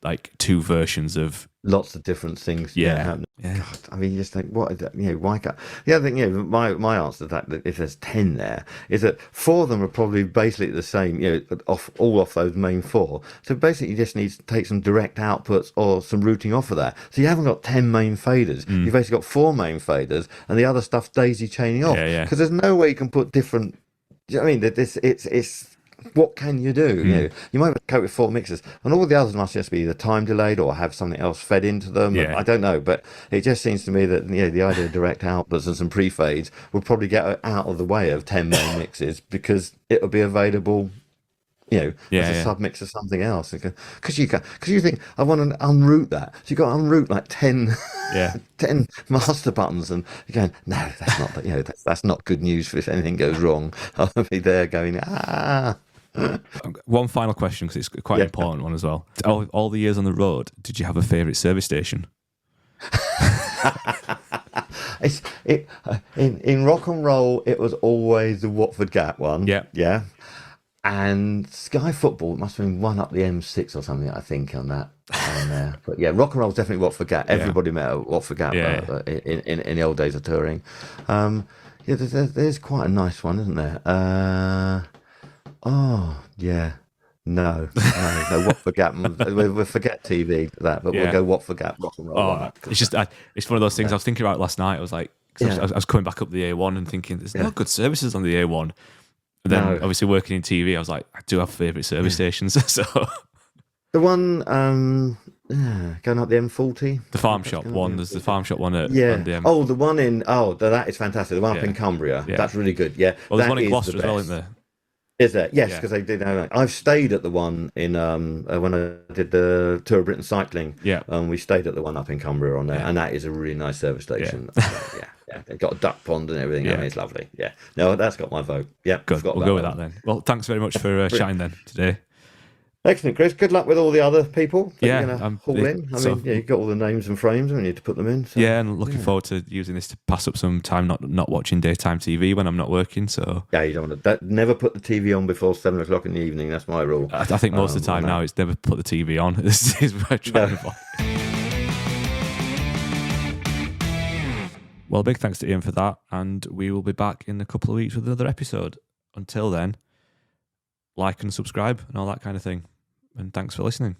like two versions of lots of different things happening. Yeah. God, I mean, you just think, what, you know, why can't... The other thing, you know, my answer to that if there's 10 there, is that 4 of them are probably basically the same, you know, off those main 4. So basically you just need to take some direct outputs or some routing off of that. So you haven't got 10 main faders. You've basically got 4 main faders, and the other stuff's daisy chaining off. Because there's no way you can put different... Do you know what I mean? It's what can you do? You know, you might cope with 4 mixers, and all the others must just be either time delayed or have something else fed into them. I don't know, but it just seems to me that, you know, the idea of direct outputs and some pre-fades would probably get out of the way of 10 main mixes, because it'll be available, you know, as a sub mix or something else. Because you think, I want to unroot that, so you got to unroot like 10 10 master buttons, and you're going, no, that's not, you know, that's not good news for if anything goes wrong. I'll be there going, One final question, because it's quite an important one as well. All the years on the road, did you have a favourite service station? In rock and roll, it was always the Watford Gap one. Yeah. And Sky Football must have been one up the M6 or something, I think, on that. But yeah, rock and roll is definitely Watford Gap. Everybody met at Watford Gap in the old days of touring. There's quite a nice one, isn't there? Oh, yeah. No, Watford Gap. We'll forget TV that, but we'll go Watford Gap, rock and roll. Oh, it's just, it's one of those things I was thinking about last night. I was like, I was coming back up the A1 and thinking, there's no good services on the A1. But then, obviously, working in TV, I was like, I do have favourite service stations. So the one going up the M40, the farm shop one. There's the farm shop one at the M. Oh, the one in that is fantastic. The one up in Cumbria, that's really good. Yeah, well, there's one in Gloucester as well, isn't there? Is there? Yes, because they did. I've stayed at the one in when I did the Tour of Britain cycling. Yeah, we stayed at the one up in Cumbria on there, and that is a really nice service station. Yeah, they've got a duck pond and everything. I mean, it's lovely. Yeah, no, that's got my vote. Yeah, good. We'll go with that then. Well, thanks very much for chatting then today. Excellent, Chris. Good luck with all the other people that you're going to haul in. I mean, you've got all the names and frames, and you need to put them in. So. Yeah, and looking forward to using this to pass up some time not watching daytime TV when I'm not working. So yeah, you don't want to. Never put the TV on before 7 o'clock in the evening. That's my rule. I think most of the time now it's never put the TV on. This is what I try to avoid. Well, big thanks to Ian for that, and we will be back in a couple of weeks with another episode. Until then, like and subscribe and all that kind of thing. And thanks for listening.